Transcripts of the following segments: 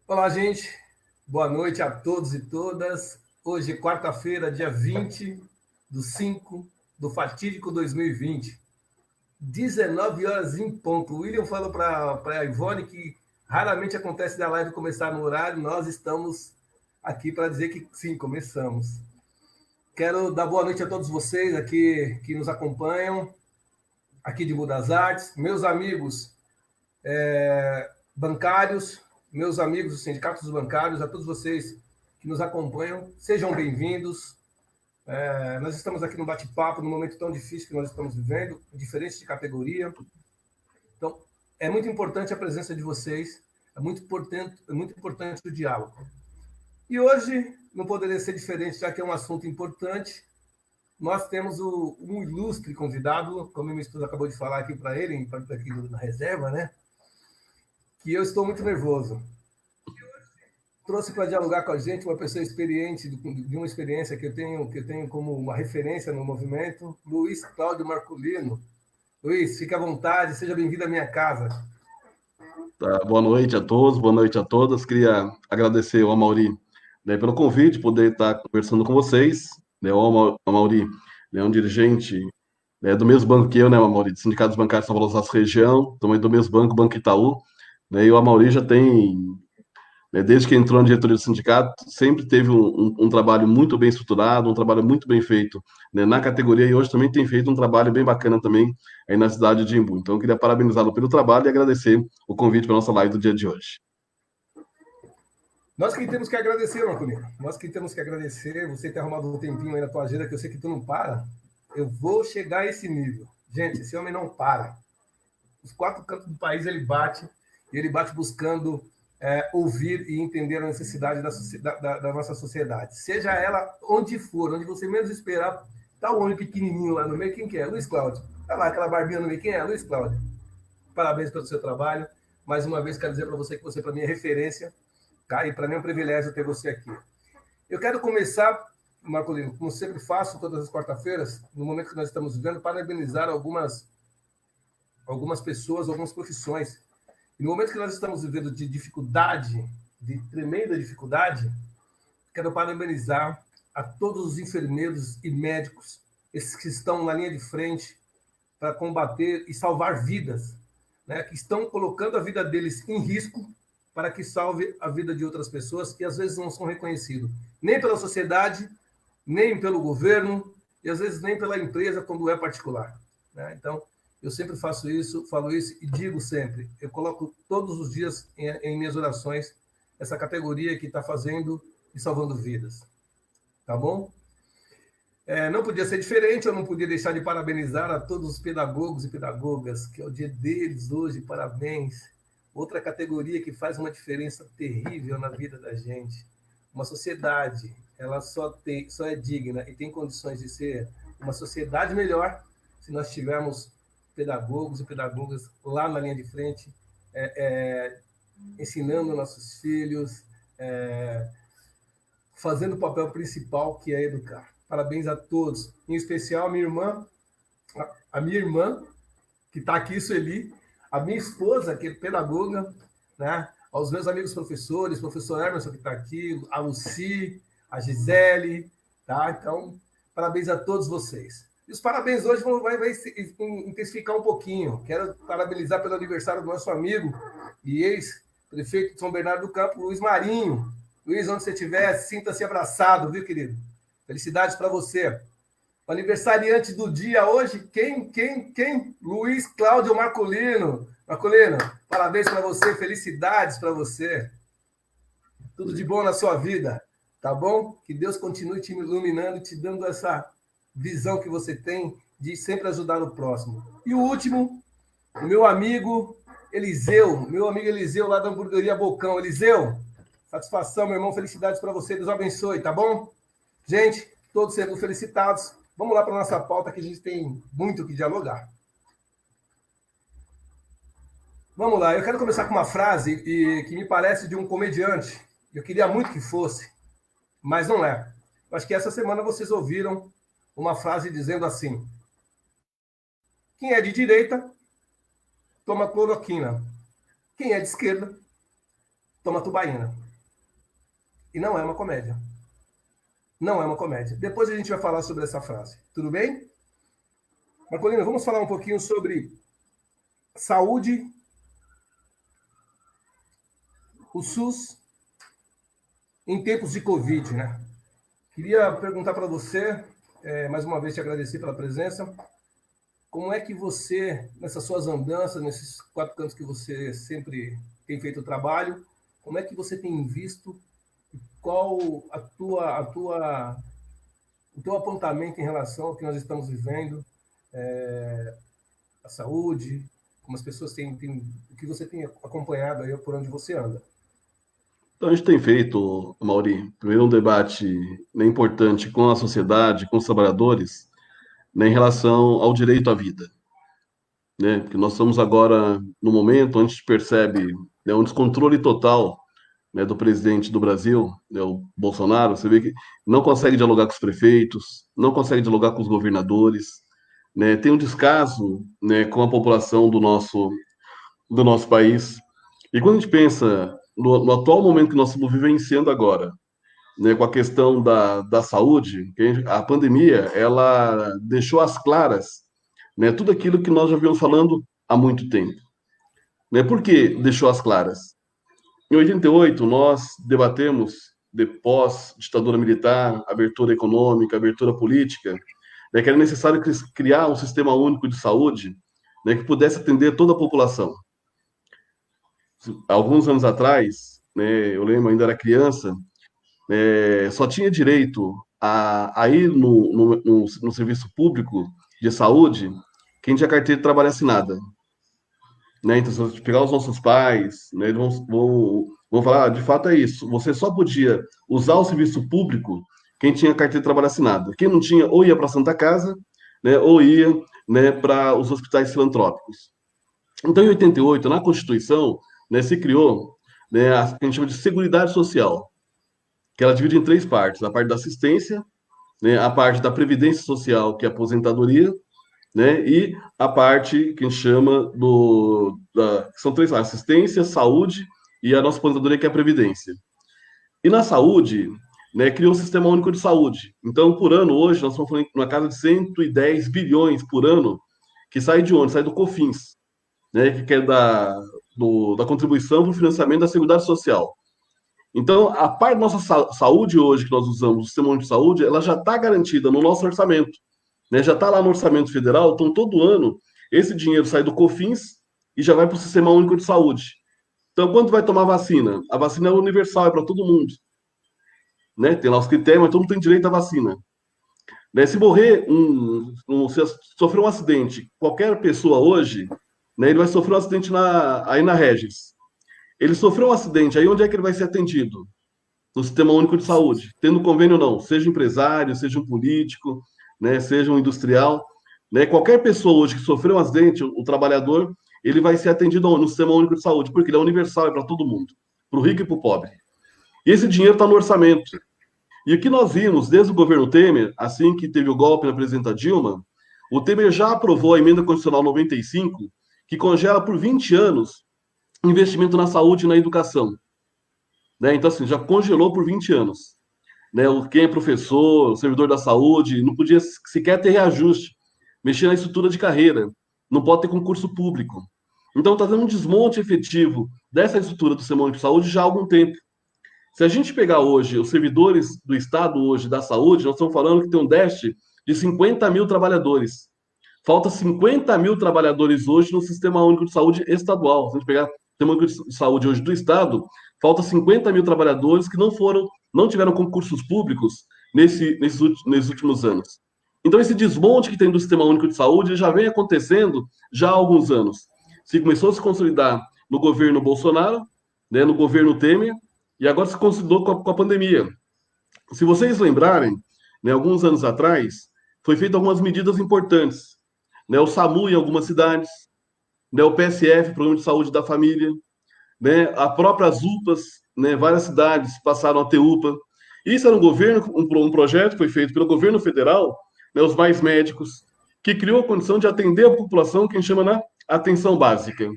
Olá, gente. Boa noite a todos e todas. Hoje, quarta-feira, dia 20/5 do fatídico 2020. 19 horas em ponto. O William falou para a Ivone que raramente acontece da live começar no horário. Nós estamos aqui para dizer que sim, começamos. Quero dar boa noite a todos vocês aqui que nos acompanham, aqui de Budas Artes, meus amigos bancários, meus amigos dos sindicatos dos bancários, a todos vocês que nos acompanham, sejam bem-vindos. Nós estamos aqui no bate-papo, num momento tão difícil que nós estamos vivendo, diferente de categoria. Então, é muito importante a presença de vocês, é muito importante o diálogo. E hoje não poderia ser diferente, já que é um assunto importante. Nós temos um ilustre convidado, como minha esposa acabou de falar aqui para ele, aqui na reserva, né? Que eu estou muito nervoso. Trouxe para dialogar com a gente uma pessoa experiente, de uma experiência que eu tenho como uma referência no movimento, Luiz Cláudio Marculino. Luiz, fique à vontade, seja bem-vindo à minha casa. Tá, boa noite a todos, boa noite a todas. Queria agradecer ao Amaury, né, pelo convite, poder estar conversando com vocês. Né, o Amaury é um dirigente, né, do mesmo banco que eu, né, Amaury, do Sindicato dos Bancários de São Paulo região, também do mesmo banco, Banco Itaú. Né, e o Amaury já tem, né, desde que entrou na diretoria do sindicato, sempre teve um trabalho muito bem estruturado, um trabalho muito bem feito, né, na categoria, e hoje também tem feito um trabalho bem bacana também aí na cidade de Imbu. Então, eu queria parabenizá-lo pelo trabalho e agradecer o convite para a nossa live do dia de hoje. Nós que temos que agradecer, Marculino. Nós que temos que agradecer, você ter arrumado um tempinho aí na tua agenda, que eu sei que tu não para. Eu vou chegar a esse nível. Gente, esse homem não para. Os 4 cantos do país ele bate, e ele bate buscando ouvir e entender a necessidade da nossa sociedade. Seja ela onde for, onde você menos esperar, tá o homem pequenininho lá no meio. Quem que é? Luiz Cláudio. Tá lá, aquela barbinha no meio. Quem é? Luiz Cláudio. Parabéns pelo seu trabalho. Mais uma vez, quero dizer para você que você, para mim, é referência. Tá? E para mim é um privilégio ter você aqui. Eu quero começar, Marcolino, como sempre faço, todas as quarta-feiras, no momento que nós estamos vivendo, parabenizar algumas pessoas, algumas profissões. E no momento que nós estamos vivendo de dificuldade, de tremenda dificuldade, quero parabenizar a todos os enfermeiros e médicos, esses que estão na linha de frente para combater e salvar vidas, né? Que estão colocando a vida deles em risco para que salve a vida de outras pessoas que às vezes não são reconhecidos, nem pela sociedade, nem pelo governo, e às vezes nem pela empresa quando é particular. Né? Então, eu sempre faço isso, falo isso e digo sempre, eu coloco todos os dias em minhas orações essa categoria que está fazendo e salvando vidas. Tá bom? Não podia ser diferente, eu não podia deixar de parabenizar a todos os pedagogos e pedagogas, que é o dia deles hoje, parabéns. Outra categoria que faz uma diferença terrível na vida da gente. Uma sociedade, ela só é digna e tem condições de ser uma sociedade melhor se nós tivermos pedagogos e pedagogas lá na linha de frente, ensinando nossos filhos, fazendo o papel principal, que é educar. Parabéns a todos, em especial a minha irmã, que está aqui, Sueli, a minha esposa, que é pedagoga, né? Aos meus amigos professores, professor Emerson, que está aqui, a Lucy, a Gisele, tá? Então, parabéns a todos vocês. E os parabéns hoje vai se intensificar um pouquinho. Quero parabenizar pelo aniversário do nosso amigo e ex-prefeito de São Bernardo do Campo, Luiz Marinho. Luiz, onde você estiver, sinta-se abraçado, viu, querido? Felicidades para você. O aniversariante do dia hoje, quem? Luiz Cláudio Marculino. Marculino, parabéns para você, felicidades para você. Tudo de bom na sua vida, tá bom? Que Deus continue te iluminando e te dando essa visão que você tem de sempre ajudar o próximo. E o último, o meu amigo Eliseu lá da hamburgueria Bocão. Eliseu, satisfação, meu irmão, felicidades para você, Deus abençoe, tá bom? Gente, todos sendo felicitados. Vamos lá para a nossa pauta, que a gente tem muito que dialogar. Vamos lá, eu quero começar com uma frase que me parece de um comediante. Eu queria muito que fosse, mas não é. Eu acho que essa semana vocês ouviram uma frase dizendo assim: quem é de direita toma cloroquina. Quem é de esquerda, toma tubaína. E não é uma comédia. Não é uma comédia. Depois a gente vai falar sobre essa frase. Tudo bem? Marcolino, vamos falar um pouquinho sobre saúde, o SUS, em tempos de Covid, né? Queria perguntar para você, mais uma vez te agradecer pela presença, como é que você, nessas suas andanças, nesses 4 cantos que você sempre tem feito o trabalho, como é que você tem visto, qual o teu apontamento em relação ao que nós estamos vivendo, a saúde, como as pessoas têm, o que você tem acompanhado aí por onde você anda? Então, a gente tem feito, Mauri, primeiro um debate, né, importante com a sociedade, com os trabalhadores, né, em relação ao direito à vida. Né? Porque nós estamos agora no momento onde a gente percebe, né, um descontrole total, né, do presidente do Brasil, né, o Bolsonaro. Você vê que não consegue dialogar com os prefeitos, não consegue dialogar com os governadores, né, tem um descaso, né, com a população do nosso país. E quando a gente pensa no atual momento que nós estamos vivenciando agora, né, com a questão da saúde, a pandemia, ela deixou às claras, né, tudo aquilo que nós já viemos falando há muito tempo. Né? Por que deixou às claras? Em 88, nós debatemos, de pós-ditadura militar, abertura econômica, abertura política, né, que era necessário criar um sistema único de saúde, né, que pudesse atender toda a população. Alguns anos atrás, né, eu lembro, ainda era criança, só tinha direito a ir no serviço público de saúde quem tinha carteira de trabalho assinada. Né? Então, se você pegar os nossos pais, né, eles vão falar, de fato é isso, você só podia usar o serviço público quem tinha carteira de trabalho assinada. Quem não tinha, ou ia para a Santa Casa, né, ou ia, né, para os hospitais filantrópicos. Então, em 88, na Constituição, né, se criou, né, a que a gente chama de Seguridade Social, que ela divide em 3 partes: a parte da assistência, né, a parte da previdência social, que é a aposentadoria, né, e a parte que a gente chama que são 3 partes: assistência, saúde e a nossa aposentadoria, que é a previdência. E na saúde, né, criou um sistema único de saúde. Então, por ano, hoje, nós estamos falando de uma casa de 110 bilhões por ano, que sai de onde? Sai do COFINS, né, que é da contribuição para o financiamento da Seguridade Social. Então, a parte da nossa saúde hoje, que nós usamos, o Sistema Único de Saúde, ela já está garantida no nosso orçamento. Né? Já está lá no orçamento federal, então todo ano esse dinheiro sai do COFINS e já vai para o Sistema Único de Saúde. Então, quando vai tomar vacina? A vacina é universal, é para todo mundo. Né? Tem lá os critérios, mas todo mundo tem direito à vacina. Né? Se morrer, se sofrer um acidente, qualquer pessoa hoje, né, ele vai sofrer um acidente aí na Regis. Ele sofreu um acidente, aí onde é que ele vai ser atendido? No Sistema Único de Saúde. Tendo convênio ou não, seja empresário, seja um político, né, seja um industrial, né, qualquer pessoa hoje que sofreu um acidente, o trabalhador, ele vai ser atendido no Sistema Único de Saúde, porque ele é universal, é para todo mundo, para o rico e para o pobre. E esse dinheiro está no orçamento. E o que nós vimos desde o governo Temer, assim que teve o golpe na presidenta Dilma, o Temer já aprovou a emenda constitucional 95, que congela por 20 anos investimento na saúde e na educação. Né? Então, assim, já congelou por 20 anos. Né? Quem é professor, servidor da saúde, não podia sequer ter reajuste, mexer na estrutura de carreira, não pode ter concurso público. Então, está dando um desmonte efetivo dessa estrutura do Sistema Único de Saúde já há algum tempo. Se a gente pegar hoje os servidores do Estado hoje da saúde, nós estamos falando que tem um déficit de 50 mil trabalhadores. Falta 50 mil trabalhadores hoje no Sistema Único de Saúde estadual. Se a gente pegar o Sistema Único de Saúde hoje do Estado, falta 50 mil trabalhadores que não tiveram concursos públicos nesses últimos anos. Então, esse desmonte que tem do Sistema Único de Saúde já vem acontecendo já há alguns anos. Se começou a se consolidar no governo Bolsonaro, né, no governo Temer, e agora se consolidou com a pandemia. Se vocês lembrarem, né, alguns anos atrás, foi feito algumas medidas importantes. Né, o SAMU em algumas cidades, né, o PSF, Programa de Saúde da Família, né, a própria as UPAs, né, várias cidades passaram a ter UPA. Isso era um projeto que foi feito pelo governo federal, né, os Mais Médicos, que criou a condição de atender a população que a gente chama atenção básica.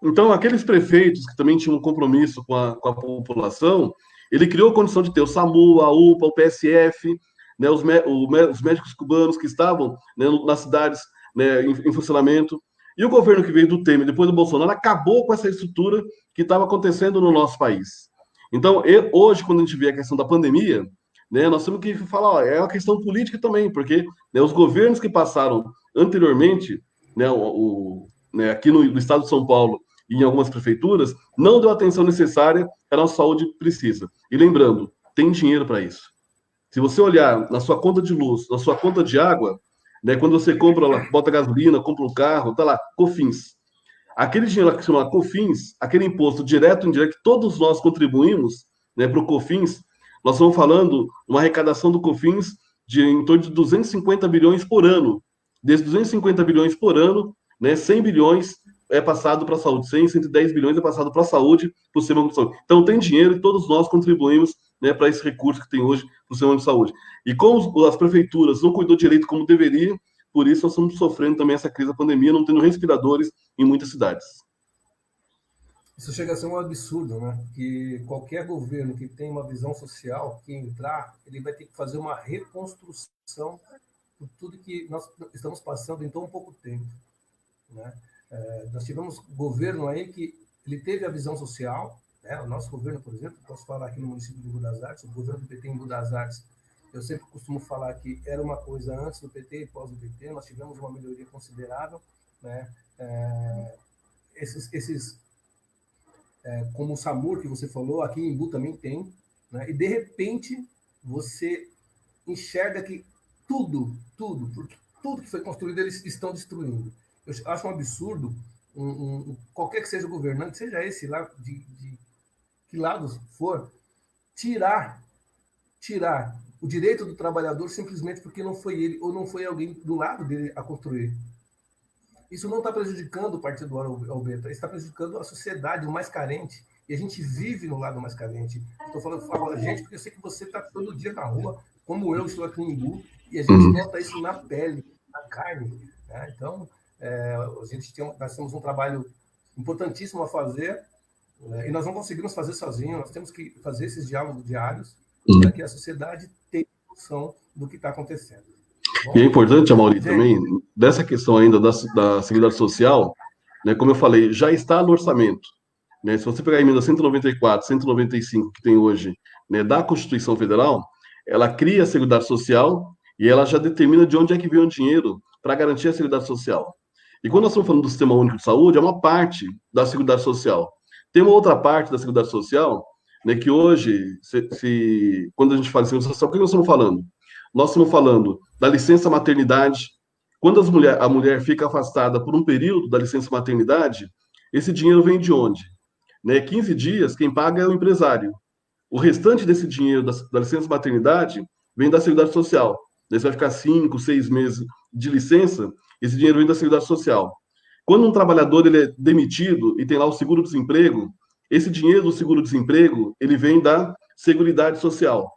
Então, aqueles prefeitos que também tinham um compromisso com a população, ele criou a condição de ter o SAMU, a UPA, o PSF, né, os médicos cubanos que estavam, né, nas cidades, né, em funcionamento. E o governo que veio do Temer, depois do Bolsonaro, acabou com essa estrutura que estava acontecendo no nosso país. Então, hoje, quando a gente vê a questão da pandemia, né, nós temos que falar, ó, é uma questão política também, porque, né, os governos que passaram anteriormente, né, né, aqui no estado de São Paulo e em algumas prefeituras, não deu a atenção necessária que a nossa saúde precisa. E lembrando, tem dinheiro para isso. Se você olhar na sua conta de luz, na sua conta de água, né, quando você compra lá, bota gasolina, compra um carro, tá lá, COFINS. Aquele dinheiro que se chama COFINS, aquele imposto direto e indireto que todos nós contribuímos, né, para o COFINS, nós estamos falando uma arrecadação do COFINS de em torno de 250 bilhões por ano. Desses 250 bilhões por ano, né, 100 bilhões é passado para a saúde, 110 bilhões é passado para a saúde, para o sistema de saúde. Então tem dinheiro e todos nós contribuímos, né, para esse recurso que tem hoje para o sistema de saúde. E como as prefeituras não cuidou direito como deveriam, por isso nós estamos sofrendo também essa crise da pandemia, não tendo respiradores em muitas cidades. Isso chega a ser um absurdo, né? Que qualquer governo que tem uma visão social, que entrar, ele vai ter que fazer uma reconstrução por tudo que nós estamos passando em tão pouco tempo, né? Nós tivemos governo aí que ele teve a visão social, né? O nosso governo, por exemplo, posso falar aqui no município de Rio das Artes, o governo do PT em Rio das Artes, eu sempre costumo falar que era uma coisa antes do PT e pós do PT, nós tivemos uma melhoria considerável, né? Como o SAMUR que você falou, aqui em Imbu também tem, né? E de repente você enxerga que tudo que foi construído eles estão destruindo. Eu acho um absurdo qualquer que seja o governante, seja esse lá de que lado for, tirar o direito do trabalhador simplesmente porque não foi ele ou não foi alguém do lado dele a construir. Isso não está prejudicando o partido do Alberto, está prejudicando a sociedade, o mais carente. E a gente vive no lado mais carente. Estou falando a gente porque eu sei que você está todo dia na rua, como eu estou aqui em Imbu, e a gente nota isso na pele, na carne, né? Então, nós temos um trabalho importantíssimo a fazer, e nós não conseguimos fazer sozinhos, nós temos que fazer esses diálogos diários para que a sociedade tenha noção do que está acontecendo. Bom, e é importante, Amaury, também, dessa questão ainda da Seguridade Social, né, como eu falei, já está no orçamento. Né, se você pegar a emenda 194, 195, que tem hoje, né, da Constituição Federal, ela cria a Seguridade Social e ela já determina de onde é que vem o dinheiro para garantir a Seguridade Social. E quando nós estamos falando do Sistema Único de Saúde, é uma parte da Seguridade Social. Tem uma outra parte da Seguridade Social, né, que hoje, quando a gente fala em Seguridade Social, o que nós estamos falando? Nós estamos falando da licença maternidade. Quando a mulher fica afastada por um período da licença maternidade, esse dinheiro vem de onde? Né, 15 dias, quem paga é o empresário. O restante desse dinheiro da licença maternidade vem da Seguridade Social. Você vai ficar 5, 6 meses de licença, esse dinheiro vem da Seguridade Social. Quando um trabalhador ele é demitido e tem lá o seguro-desemprego, esse dinheiro do seguro-desemprego ele vem da Seguridade Social.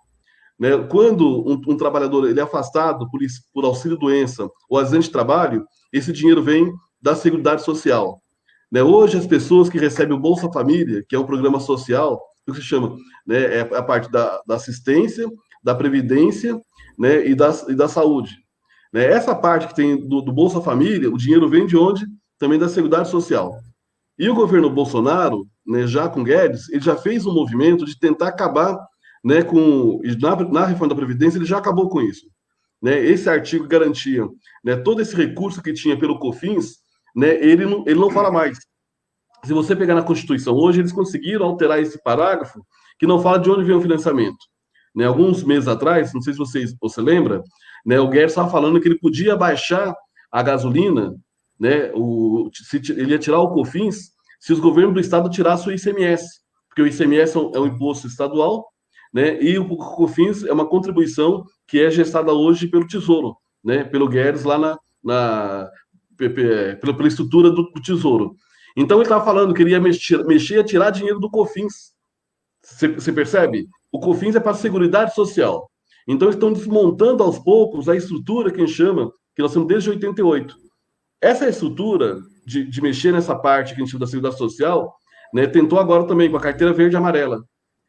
Né? Quando um trabalhador ele é afastado por auxílio-doença ou acidente de trabalho, esse dinheiro vem da Seguridade Social. Né? Hoje, as pessoas que recebem o Bolsa Família, que é um programa social, o que se chama, né, é a parte da assistência, da previdência, né, e da saúde. Né? Essa parte que tem do Bolsa Família, o dinheiro vem de onde? Também da Seguridade Social. E o governo Bolsonaro, né, já com Guedes, ele já fez um movimento de tentar acabar, né, na reforma da Previdência, ele já acabou com isso. Né? Esse artigo garantia, né, todo esse recurso que tinha pelo COFINS, né, ele não fala mais. Se você pegar na Constituição hoje, eles conseguiram alterar esse parágrafo que não fala de onde vem o financiamento. Né, alguns meses atrás, não sei se você lembra, né, o Guedes estava falando que ele podia baixar a gasolina, né, ele ia tirar o COFINS se os governos do estado tirassem o ICMS, porque o ICMS é um imposto estadual, né, e o COFINS é uma contribuição que é gestada hoje pelo Tesouro, né, pelo Guedes lá pela estrutura do Tesouro. Então ele estava falando que ele ia mexer a tirar dinheiro do COFINS. Você percebe? O COFINS é para a Seguridade Social. Então eles estão desmontando aos poucos a estrutura que a gente chama, que nós temos desde 88. Essa estrutura, de mexer nessa parte que a gente chama da Seguridade Social, né, tentou agora também com a carteira verde e amarela.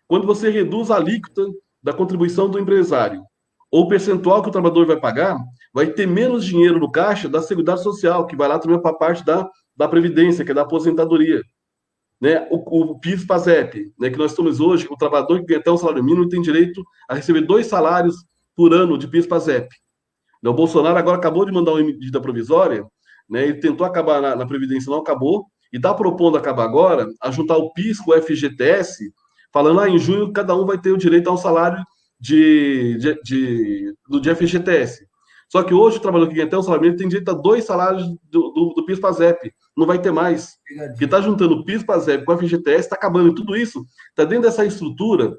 Quando você reduz a alíquota da contribuição do empresário, ou o percentual que o trabalhador vai pagar, vai ter menos dinheiro no caixa da Seguridade Social, que vai lá também para a parte da Previdência, que é da aposentadoria. Né? O PIS-PASEP, né, que nós estamos hoje, o trabalhador que ganha até um salário mínimo tem direito a receber 2 salários por ano de PIS-PASEP. O Bolsonaro agora acabou de mandar uma medida provisória, né, ele tentou acabar na Previdência, não acabou, e está propondo acabar agora, a juntar o PIS com o FGTS, falando, em junho cada um vai ter o direito a um salário de FGTS. Só que hoje o trabalhador que ganha até um salário mínimo tem direito a 2 salários do PIS-PASEP. Não vai ter mais. Porque está juntando o PIS-PASEP com o FGTS, está acabando. E tudo isso está dentro dessa estrutura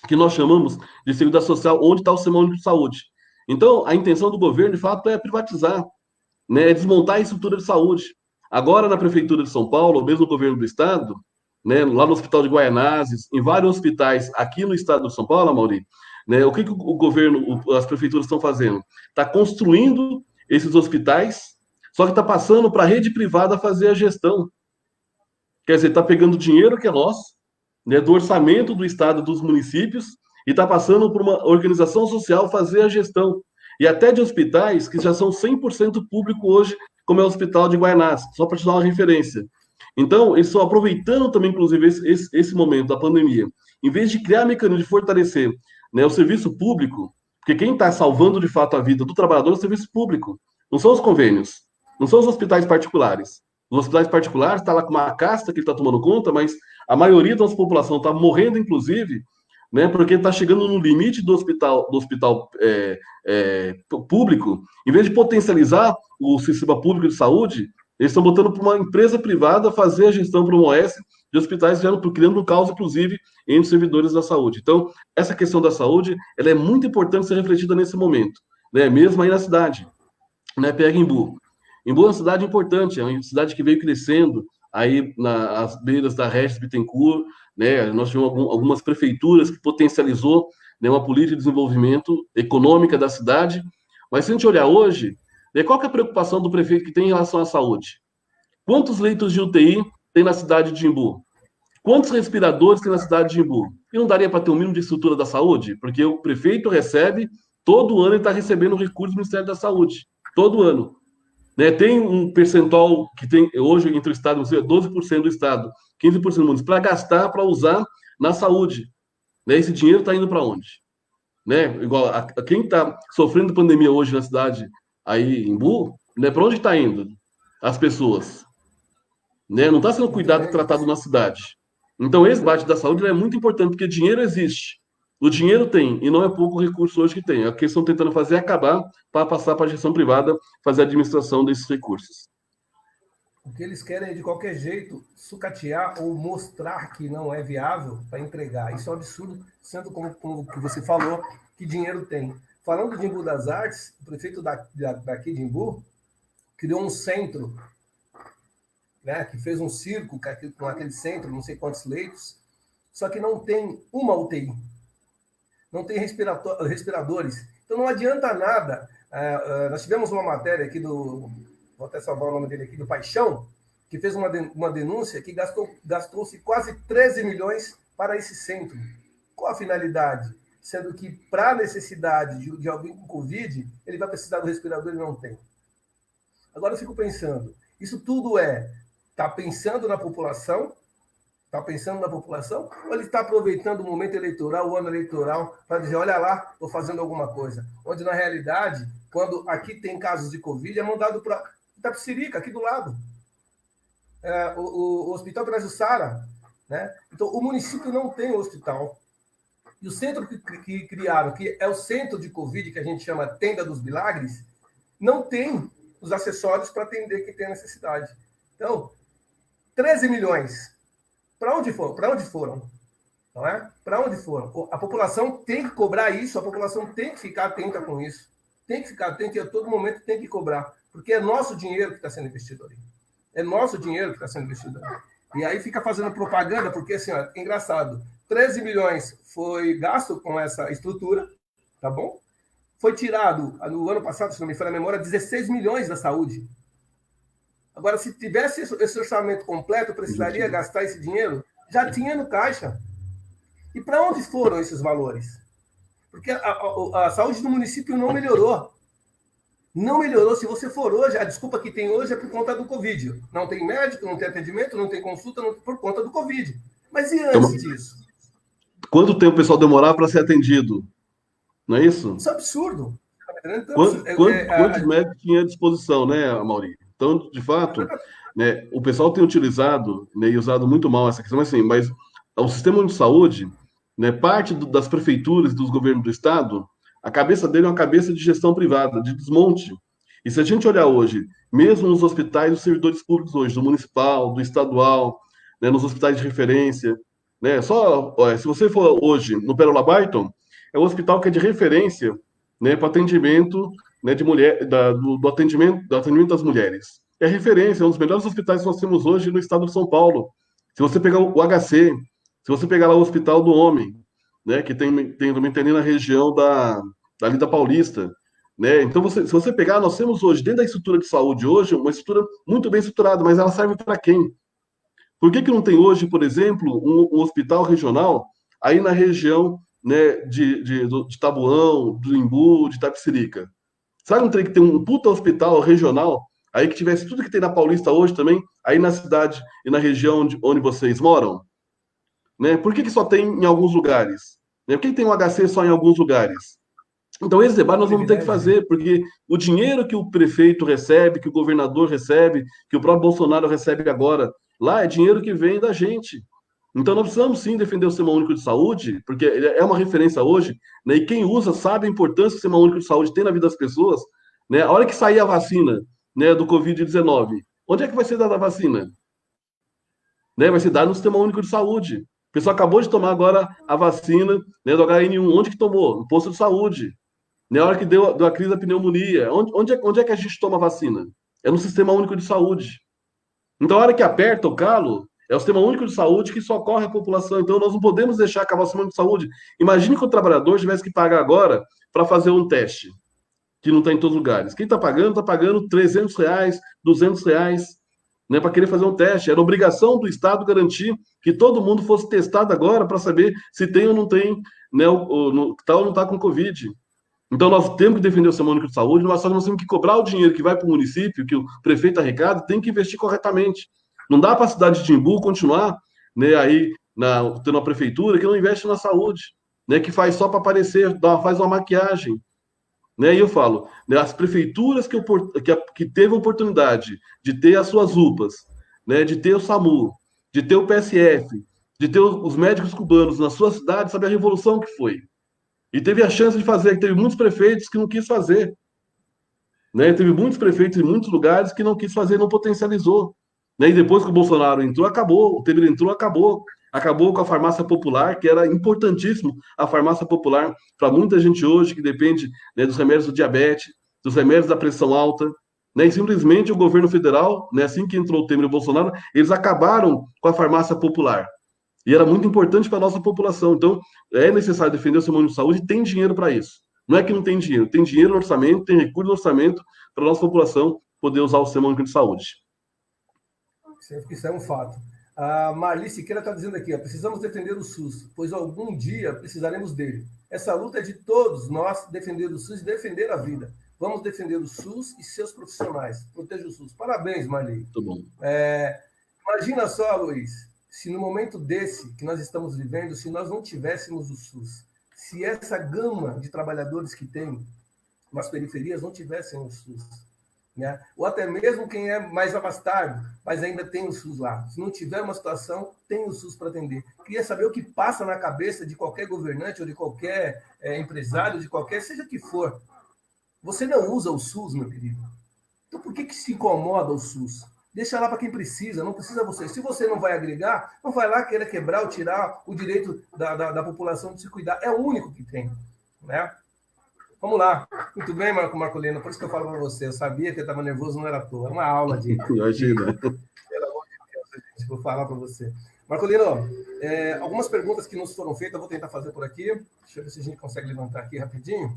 que nós chamamos de Seguridade Social, onde está o Sistema Único de Saúde. Então, a intenção do governo, de fato, é privatizar, né, é desmontar a estrutura de saúde. Agora, na Prefeitura de São Paulo, ou mesmo no governo do Estado, né, lá no Hospital de Guaianazes, em vários hospitais aqui no Estado de São Paulo, Amaury, né, o que o governo, as prefeituras estão fazendo? Está construindo esses hospitais, só que está passando para a rede privada fazer a gestão. Quer dizer, está pegando dinheiro que é nosso, né, do orçamento do Estado, dos municípios, e está passando por uma organização social fazer a gestão. E até de hospitais que já são 100% público hoje, como é o Hospital de Guaianazes, só para te dar uma referência. Então, eles estão aproveitando também, inclusive, esse momento da pandemia. Em vez de criar mecanismo de fortalecer, né, o serviço público, porque quem está salvando de fato a vida do trabalhador é o serviço público, não são os convênios, não são os hospitais particulares. Os hospitais particulares está lá com uma casta que ele está tomando conta, mas a maioria da nossa população está morrendo, inclusive, né, porque está chegando no limite do hospital público. Em vez de potencializar o sistema público de saúde, eles estão botando para uma empresa privada fazer a gestão para uma OS de hospitais, criando um caos, inclusive, entre os servidores da saúde. Então, essa questão da saúde, ela é muito importante ser refletida nesse momento, né, mesmo aí na cidade, né, pega Embu. Embu é uma cidade importante, é uma cidade que veio crescendo aí nas beiras da Regis Bittencourt, né, nós tivemos algumas prefeituras que potencializou, né, uma política de desenvolvimento econômica da cidade, mas se a gente olhar hoje, né, qual que é a preocupação do prefeito que tem em relação à saúde? Quantos leitos de UTI tem na cidade de Embu? Quantos respiradores tem na cidade de Embu? E não daria para ter um mínimo de estrutura da saúde? Porque o prefeito recebe, todo ano ele está recebendo recursos do Ministério da Saúde, todo ano. Né, tem um percentual que tem hoje entre o Estado, 12% do Estado, 15% do município, para gastar, para usar na saúde. Né, esse dinheiro está indo para onde? Né, igual a quem está sofrendo pandemia hoje na cidade, aí em Embu, né, para onde está indo as pessoas? Né, não está sendo cuidado e tratado na cidade. Então, esse debate da saúde é muito importante, porque dinheiro existe. O dinheiro tem, e não é pouco recurso hoje que tem. A questão tentando fazer é acabar para passar para a gestão privada, fazer a administração desses recursos. O que eles querem é, de qualquer jeito, sucatear ou mostrar que não é viável para entregar. Isso é um absurdo, sendo como que você falou, que dinheiro tem. Falando de Embu das Artes, o prefeito daqui de Embu criou um centro, né, que fez um circo com aquele centro, não sei quantos leitos, só que não tem uma UTI. Não tem respiradores. Então não adianta nada. Nós tivemos uma matéria aqui vou até salvar o nome dele aqui, do Paixão, que fez uma denúncia que gastou-se quase 13 milhões para esse centro. Qual a finalidade? Sendo que, para a necessidade de alguém com Covid, ele vai precisar do respirador e não tem. Agora eu fico pensando, isso tudo está pensando na população? Está pensando na população? Ou ele está aproveitando o momento eleitoral, o ano eleitoral, para dizer, olha lá, estou fazendo alguma coisa? Onde, na realidade, quando aqui tem casos de Covid, é mandado para Itapecerica, aqui do lado. O Hospital Pirajussara. Né? Então, o município não tem hospital. E o centro que criaram, que é o centro de Covid, que a gente chama Tenda dos Milagres, não tem os acessórios para atender quem tem necessidade. Então, 13 milhões. Para onde foram? Para onde foram? Não é? Para onde foram? A população tem que cobrar isso, a população tem que ficar atenta com isso. Tem que ficar atenta e a todo momento tem que cobrar. Porque é nosso dinheiro que está sendo investido ali. É nosso dinheiro que está sendo investido ali. E aí fica fazendo propaganda, porque assim, ó, é engraçado. 13 milhões foi gasto com essa estrutura, tá bom? Foi tirado, no ano passado, se não me falha a memória, 16 milhões da saúde. Agora, se tivesse esse orçamento completo, eu precisaria gastar esse dinheiro? Já tinha no caixa. E para onde foram esses valores? Porque a saúde do município não melhorou. Não melhorou. Se você for hoje, a desculpa que tem hoje é por conta do Covid. Não tem médico, não tem atendimento, não tem consulta, por conta do Covid. Mas e antes disso? Quanto tempo o pessoal demorar para ser atendido? Não é isso? Isso é absurdo. Quantos médicos tinha à disposição, né, Amaury? Então, de fato, né, o pessoal tem utilizado, né, e usado muito mal essa questão, mas o sistema de saúde, né, parte das prefeituras e dos governos do estado, a cabeça dele é uma cabeça de gestão privada, de desmonte. E se a gente olhar hoje, mesmo nos hospitais, os servidores públicos hoje, do municipal, do estadual, né, nos hospitais de referência, né, se você for hoje no Pérola Barton, é um hospital que é de referência, né, para atendimento, né, de mulher, do atendimento das mulheres. É referência, é um dos melhores hospitais que nós temos hoje no estado de São Paulo. Se você pegar o HC, se você pegar lá o Hospital do Homem, né, que também tem ali na região ali da Paulista, né? Então, se você pegar, nós temos hoje, dentro da estrutura de saúde hoje, uma estrutura muito bem estruturada, mas ela serve para quem? Por que não tem hoje, por exemplo, um hospital regional aí na região, né, de Tabuão, do Imbu, de Itapecerica? Sabe, não teria que ter um puta hospital regional aí que tivesse tudo que tem na Paulista hoje também, aí na cidade e na região onde vocês moram? Né? Por que só tem em alguns lugares? Né? Por que tem um HC só em alguns lugares? Então, esse debate nós vamos ter que fazer, porque o dinheiro que o prefeito recebe, que o governador recebe, que o próprio Bolsonaro recebe agora, lá é dinheiro que vem da gente. Então, nós precisamos sim defender o Sistema Único de Saúde, porque ele é uma referência hoje, né? E quem usa sabe a importância que o Sistema Único de Saúde tem na vida das pessoas. Né? A hora que sair a vacina, né, do Covid-19, onde é que vai ser dada a vacina? Né? Vai ser dada no Sistema Único de Saúde. O pessoal acabou de tomar agora a vacina, né, do HN1. Onde que tomou? No posto de saúde. Na hora que deu a crise da pneumonia, onde é que a gente toma vacina? É no Sistema Único de Saúde. Então, a hora que aperta o calo, é o Sistema Único de Saúde que socorre a população. Então, nós não podemos deixar acabar o Sistema Único de Saúde. Imagine que o trabalhador tivesse que pagar agora para fazer um teste, que não está em todos os lugares. Quem está pagando R$ 300, R$ 200, né, para querer fazer um teste. Era obrigação do Estado garantir que todo mundo fosse testado agora para saber se tem ou não tem, né, tá ou não está com Covid. Então, nós temos que defender o Sistema Único de Saúde, mas só nós temos que cobrar o dinheiro que vai para o município, que o prefeito arrecada, tem que investir corretamente. Não dá para a cidade de Timbu continuar, né, aí tendo uma prefeitura que não investe na saúde, né, que faz só para aparecer, faz uma maquiagem. Né, e eu falo, né, as prefeituras que teve a oportunidade de ter as suas UPAs, né, de ter o SAMU, de ter o PSF, de ter os médicos cubanos na sua cidade, sabe a revolução que foi. E teve a chance de fazer, teve muitos prefeitos que não quis fazer. Né? Teve muitos prefeitos em muitos lugares que não quis fazer, não potencializou. Né? E depois que o Bolsonaro entrou, acabou. O Temer entrou, acabou. Acabou com a farmácia popular, que era importantíssimo a farmácia popular para muita gente hoje que depende, né, dos remédios do diabetes, dos remédios da pressão alta. Né? E simplesmente o governo federal, né, assim que entrou o Temer e o Bolsonaro, eles acabaram com a farmácia popular. E era muito importante para a nossa população. Então, é necessário defender o Sistema Único de Saúde e tem dinheiro para isso. Não é que não tem dinheiro no orçamento, tem recurso no orçamento para a nossa população poder usar o Sistema Único de Saúde. Isso é um fato. A Marli Siqueira está dizendo aqui, ó, precisamos defender o SUS, pois algum dia precisaremos dele. Essa luta é de todos nós, defender o SUS e defender a vida. Vamos defender o SUS e seus profissionais. Proteja o SUS. Parabéns, Marli. Muito bom. Imagina só, Luiz, se no momento desse que nós estamos vivendo, se nós não tivéssemos o SUS, se essa gama de trabalhadores que tem nas periferias não tivessem o SUS, né? Ou até mesmo quem é mais abastado, mas ainda tem o SUS lá. Se não tiver uma situação, tem o SUS para atender. Queria saber o que passa na cabeça de qualquer governante ou de qualquer empresário, de qualquer, seja que for. Você não usa o SUS, meu querido. Então por que se incomoda o SUS? Deixa lá para quem precisa, não precisa você. Se você não vai agregar, não vai lá querer quebrar ou tirar o direito da população de se cuidar. É o único que tem, né? Vamos lá. Muito bem, Marcolino. Por isso que eu falo para você. Eu sabia que eu estava nervoso, não era à toa. É uma aula de... Imagina. Pelo amor de Deus, gente, vou falar para você. Marcolino, algumas perguntas que nos foram feitas, eu vou tentar fazer por aqui. Deixa eu ver se a gente consegue levantar aqui rapidinho.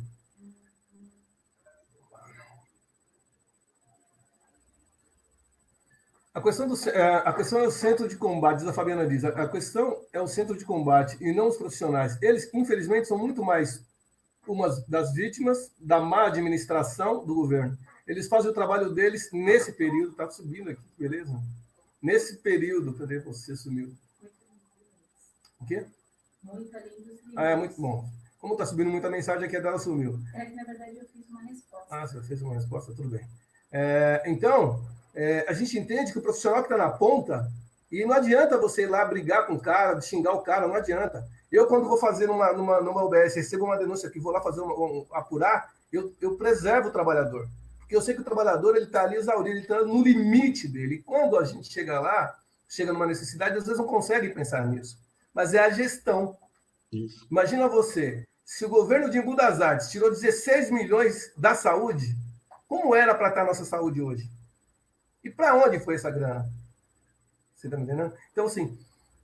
A questão é o centro de combate, diz a Fabiana diz. A questão é o centro de combate e não os profissionais. Eles, infelizmente, são muito mais umas das vítimas da má administração do governo. Eles fazem o trabalho deles nesse período. Está subindo aqui, beleza? Nesse período, cadê você sumiu? O quê? É muito bom. Como está subindo muita mensagem aqui, a dela sumiu. É que, na verdade, eu fiz uma resposta. Ah, você fez uma resposta, tudo bem. Então, a gente entende que o profissional que está na ponta, e não adianta você ir lá brigar com o cara, xingar o cara, não adianta. Eu, quando vou fazer numa UBS, recebo uma denúncia que vou lá fazer apurar, eu preservo o trabalhador. Porque eu sei que o trabalhador ele está ali exaurido, ele está no limite dele. E quando a gente chega lá, chega numa necessidade, às vezes não consegue pensar nisso. Mas é a gestão. Isso. Imagina você, se o governo de Embu das Artes tirou 16 milhões da saúde, como era para estar a nossa saúde hoje? E para onde foi essa grana? Você está me entendendo? Então, assim,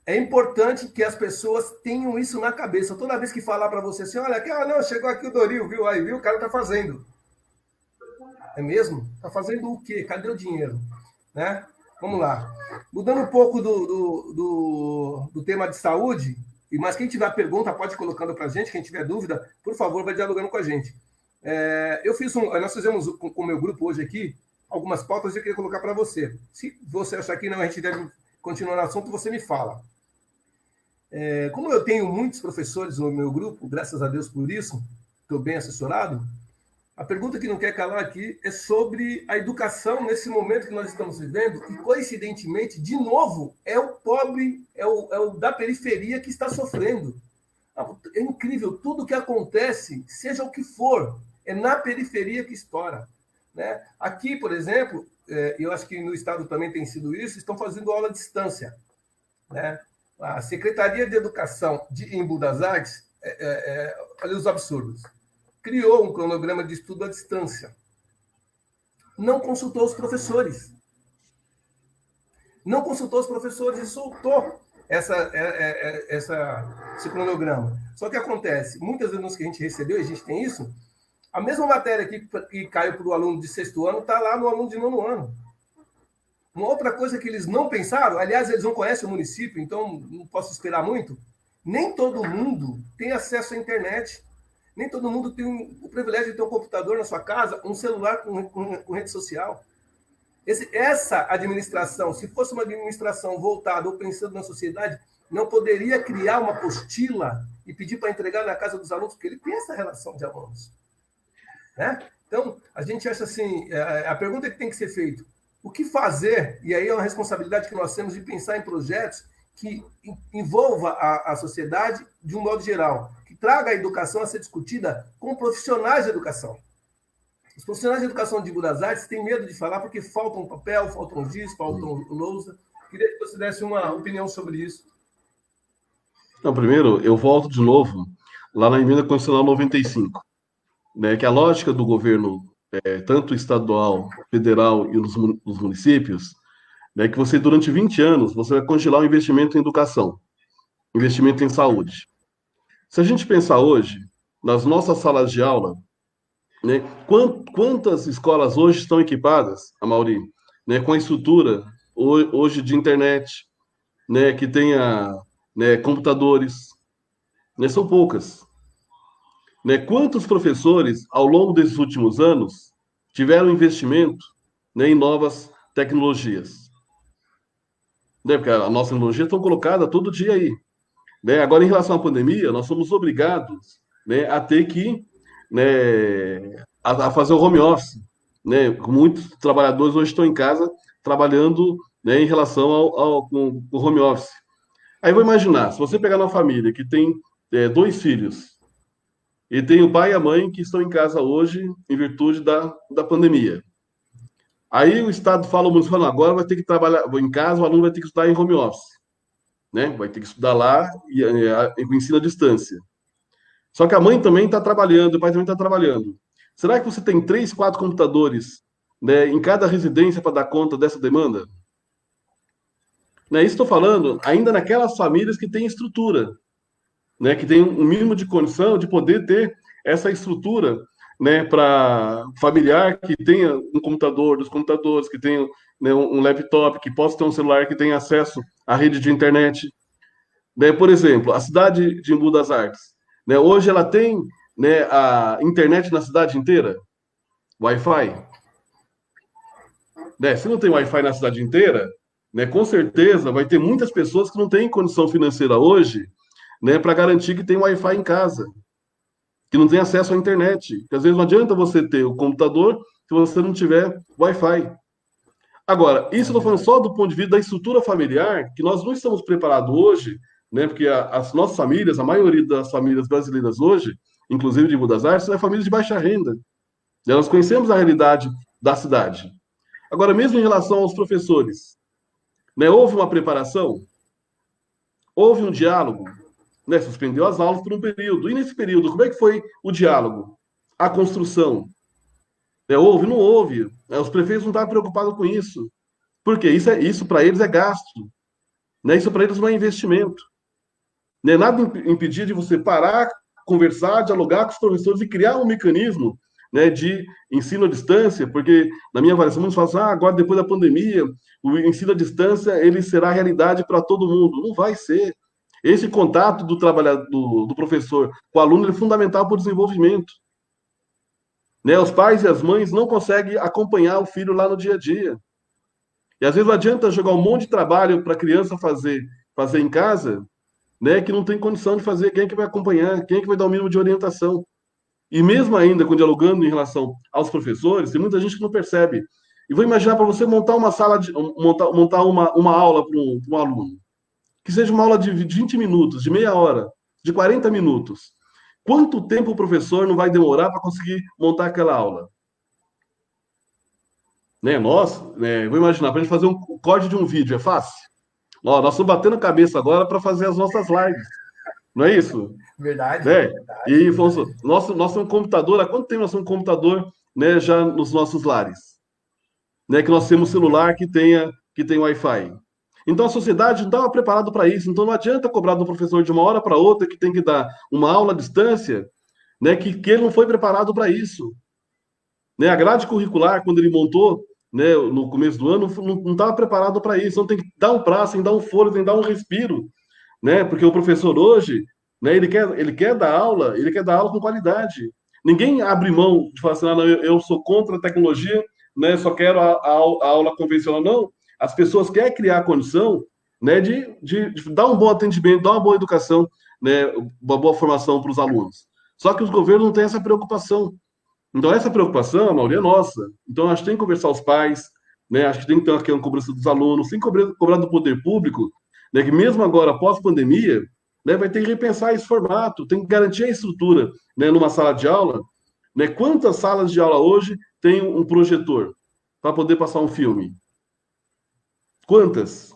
é importante que as pessoas tenham isso na cabeça. Toda vez que falar para você assim, olha, não, chegou aqui o Doril, viu? Aí, viu? O cara está fazendo. É mesmo? Está fazendo o quê? Cadê o dinheiro? Né? Vamos lá. Mudando um pouco do tema de saúde, mas quem tiver pergunta pode ir colocando para a gente, quem tiver dúvida, por favor, vai dialogando com a gente. Nós fizemos com o meu grupo hoje aqui algumas pautas que eu queria colocar para você. Se você achar que não, a gente deve continuar no assunto, você me fala. Como eu tenho muitos professores no meu grupo, graças a Deus por isso, estou bem assessorado, a pergunta que não quer calar aqui é sobre a educação nesse momento que nós estamos vivendo, e coincidentemente, de novo, é o pobre, é o da periferia que está sofrendo. É incrível, tudo que acontece, seja o que for, é na periferia que estoura. Né? Aqui, por exemplo, eu acho que no estado também tem sido isso, estão fazendo aula à distância. Né? A Secretaria de Educação de Embu das Artes, olha os absurdos, criou um cronograma de estudo à distância. Não consultou os professores. Não consultou os professores e soltou esse cronograma. Só que acontece, muitas vezes que a gente recebeu, e a gente tem isso, a mesma matéria que caiu para o aluno de 6º ano está lá no aluno de 9º ano. Uma outra coisa que eles não pensaram, aliás, eles não conhecem o município, então não posso esperar muito, nem todo mundo tem acesso à internet. Nem todo mundo tem o privilégio de ter um computador na sua casa, um celular com rede social. Essa administração, se fosse uma administração voltada ou pensando na sociedade, não poderia criar uma apostila e pedir para entregar na casa dos alunos, porque ele tem essa relação de alunos. Né? Então, a gente acha assim, a pergunta que tem que ser feita, o que fazer? E aí é uma responsabilidade que nós temos de pensar em projetos que envolva a sociedade de um modo geral, que traga a educação a ser discutida com profissionais de educação. Os profissionais de educação de Embu das Artes têm medo de falar porque faltam papel, faltam giz, faltam lousa. Queria que você desse uma opinião sobre isso. Não, primeiro, eu volto de novo lá na Emenda Constitucional 95, né, que a lógica do governo, tanto estadual, federal e nos municípios, né, que você, durante 20 anos, você vai congelar o investimento em educação, investimento em saúde. Se a gente pensar hoje, nas nossas salas de aula, né, quantas escolas hoje estão equipadas, Amaury, né, com a estrutura hoje de internet, né, que tenha, né, computadores, né, são poucas. Né, quantos professores, ao longo desses últimos anos, tiveram investimento, né, em novas tecnologias? Né, porque a nossa tecnologia está colocada todo dia aí. Né? Agora, em relação à pandemia, nós somos obrigados, né, a ter que, né, a fazer o home office. Né? Muitos trabalhadores hoje estão em casa trabalhando, né, em relação ao home office. Aí vou imaginar, se você pegar uma família que tem 2 filhos e tem o pai e a mãe que estão em casa hoje em virtude da pandemia. Aí o Estado fala, o município fala, agora vai ter que trabalhar em casa, o aluno vai ter que estudar em home office. Né? Vai ter que estudar lá e com ensino à distância. Só que a mãe também está trabalhando, o pai também está trabalhando. Será que você tem 3, 4 computadores, né, em cada residência para dar conta dessa demanda? Né, isso estou falando ainda naquelas famílias que têm estrutura, né, que têm um mínimo de condição de poder ter essa estrutura, né, para familiar que tenha um computador, dos computadores, que tenha né, um laptop, que possa ter um celular que tenha acesso à rede de internet. Né? Por exemplo, a cidade de Embu das Artes, né, hoje ela tem, né, a internet na cidade inteira, Wi-Fi. Né? Se não tem Wi-Fi na cidade inteira, né, com certeza vai ter muitas pessoas que não têm condição financeira hoje, né, para garantir que tem Wi-Fi em casa, que não tem acesso à internet. Porque às vezes não adianta você ter o computador se você não tiver Wi-Fi. Agora, isso eu estou falando só do ponto de vista da estrutura familiar, que nós não estamos preparados hoje, né? Porque as nossas famílias, a maioria das famílias brasileiras hoje, inclusive de Embu das Artes, são famílias de baixa renda. Né? Nós conhecemos a realidade da cidade. Agora, mesmo em relação aos professores, né? Houve uma preparação, houve um diálogo, né? Suspendeu as aulas por um período. E nesse período, como é que foi o diálogo? A construção? Houve? Não houve. Os prefeitos não estavam preocupados com isso. Por quê? Isso para eles é gasto. Né? Isso para eles não é investimento. Né? Nada impedia de você parar, conversar, dialogar com os professores e criar um mecanismo, né, de ensino à distância, porque na minha avaliação muitos falam assim, agora depois da pandemia, o ensino à distância ele será realidade para todo mundo. Não vai ser. Esse contato do trabalhador, do professor com o aluno é fundamental para o desenvolvimento. Né? Os pais e as mães não conseguem acompanhar o filho lá no dia a dia. E às vezes não adianta jogar um monte de trabalho para a criança fazer em casa, né, que não tem condição de fazer. Quem é que vai acompanhar? Quem é que vai dar o mínimo de orientação? E mesmo ainda, com dialogando em relação aos professores, tem muita gente que não percebe. E vou imaginar para você montar uma sala, montar uma aula para um aluno. Que seja uma aula de 20 minutos, de meia hora, de 40 minutos. Quanto tempo o professor não vai demorar para conseguir montar aquela aula? Né, nós, né, vou imaginar, para a gente fazer um corte de um vídeo, é fácil? Ó, nós estamos batendo a cabeça agora para fazer as nossas lives. Não é isso? Verdade, Né? verdade, E, Afonso, verdade. nós temos um computador, há quanto tempo nós temos um computador, né, já nos nossos lares? Né, que nós temos um celular que tem Wi-Fi. Então a sociedade não estava preparada para isso. Então não adianta cobrar do professor de uma hora para outra que tem que dar uma aula à distância, né, que ele não foi preparado para isso. Né? A grade curricular, quando ele montou, né, no começo do ano, não estava preparado para isso. Então tem que dar um prazo, tem que dar um fôlego, tem que dar um respiro, né? Porque o professor hoje, né, ele quer dar aula com qualidade. Ninguém abre mão de falar assim, não, eu sou contra a tecnologia, né, só quero a aula convencional. Não, as pessoas querem criar a condição, né, de dar um bom atendimento, dar uma boa educação, né, uma boa formação para os alunos. Só que os governos não têm essa preocupação. Então, essa preocupação, a maioria é nossa. Então, acho que tem que conversar os pais, né? Acho que tem que ter uma cobrança dos alunos, tem que cobrar do poder público, né? Que mesmo agora, após pandemia, né, vai ter que repensar esse formato, tem que garantir a estrutura, né, numa sala de aula. Né? Quantas salas de aula hoje tem um projetor para poder passar um filme? Quantas?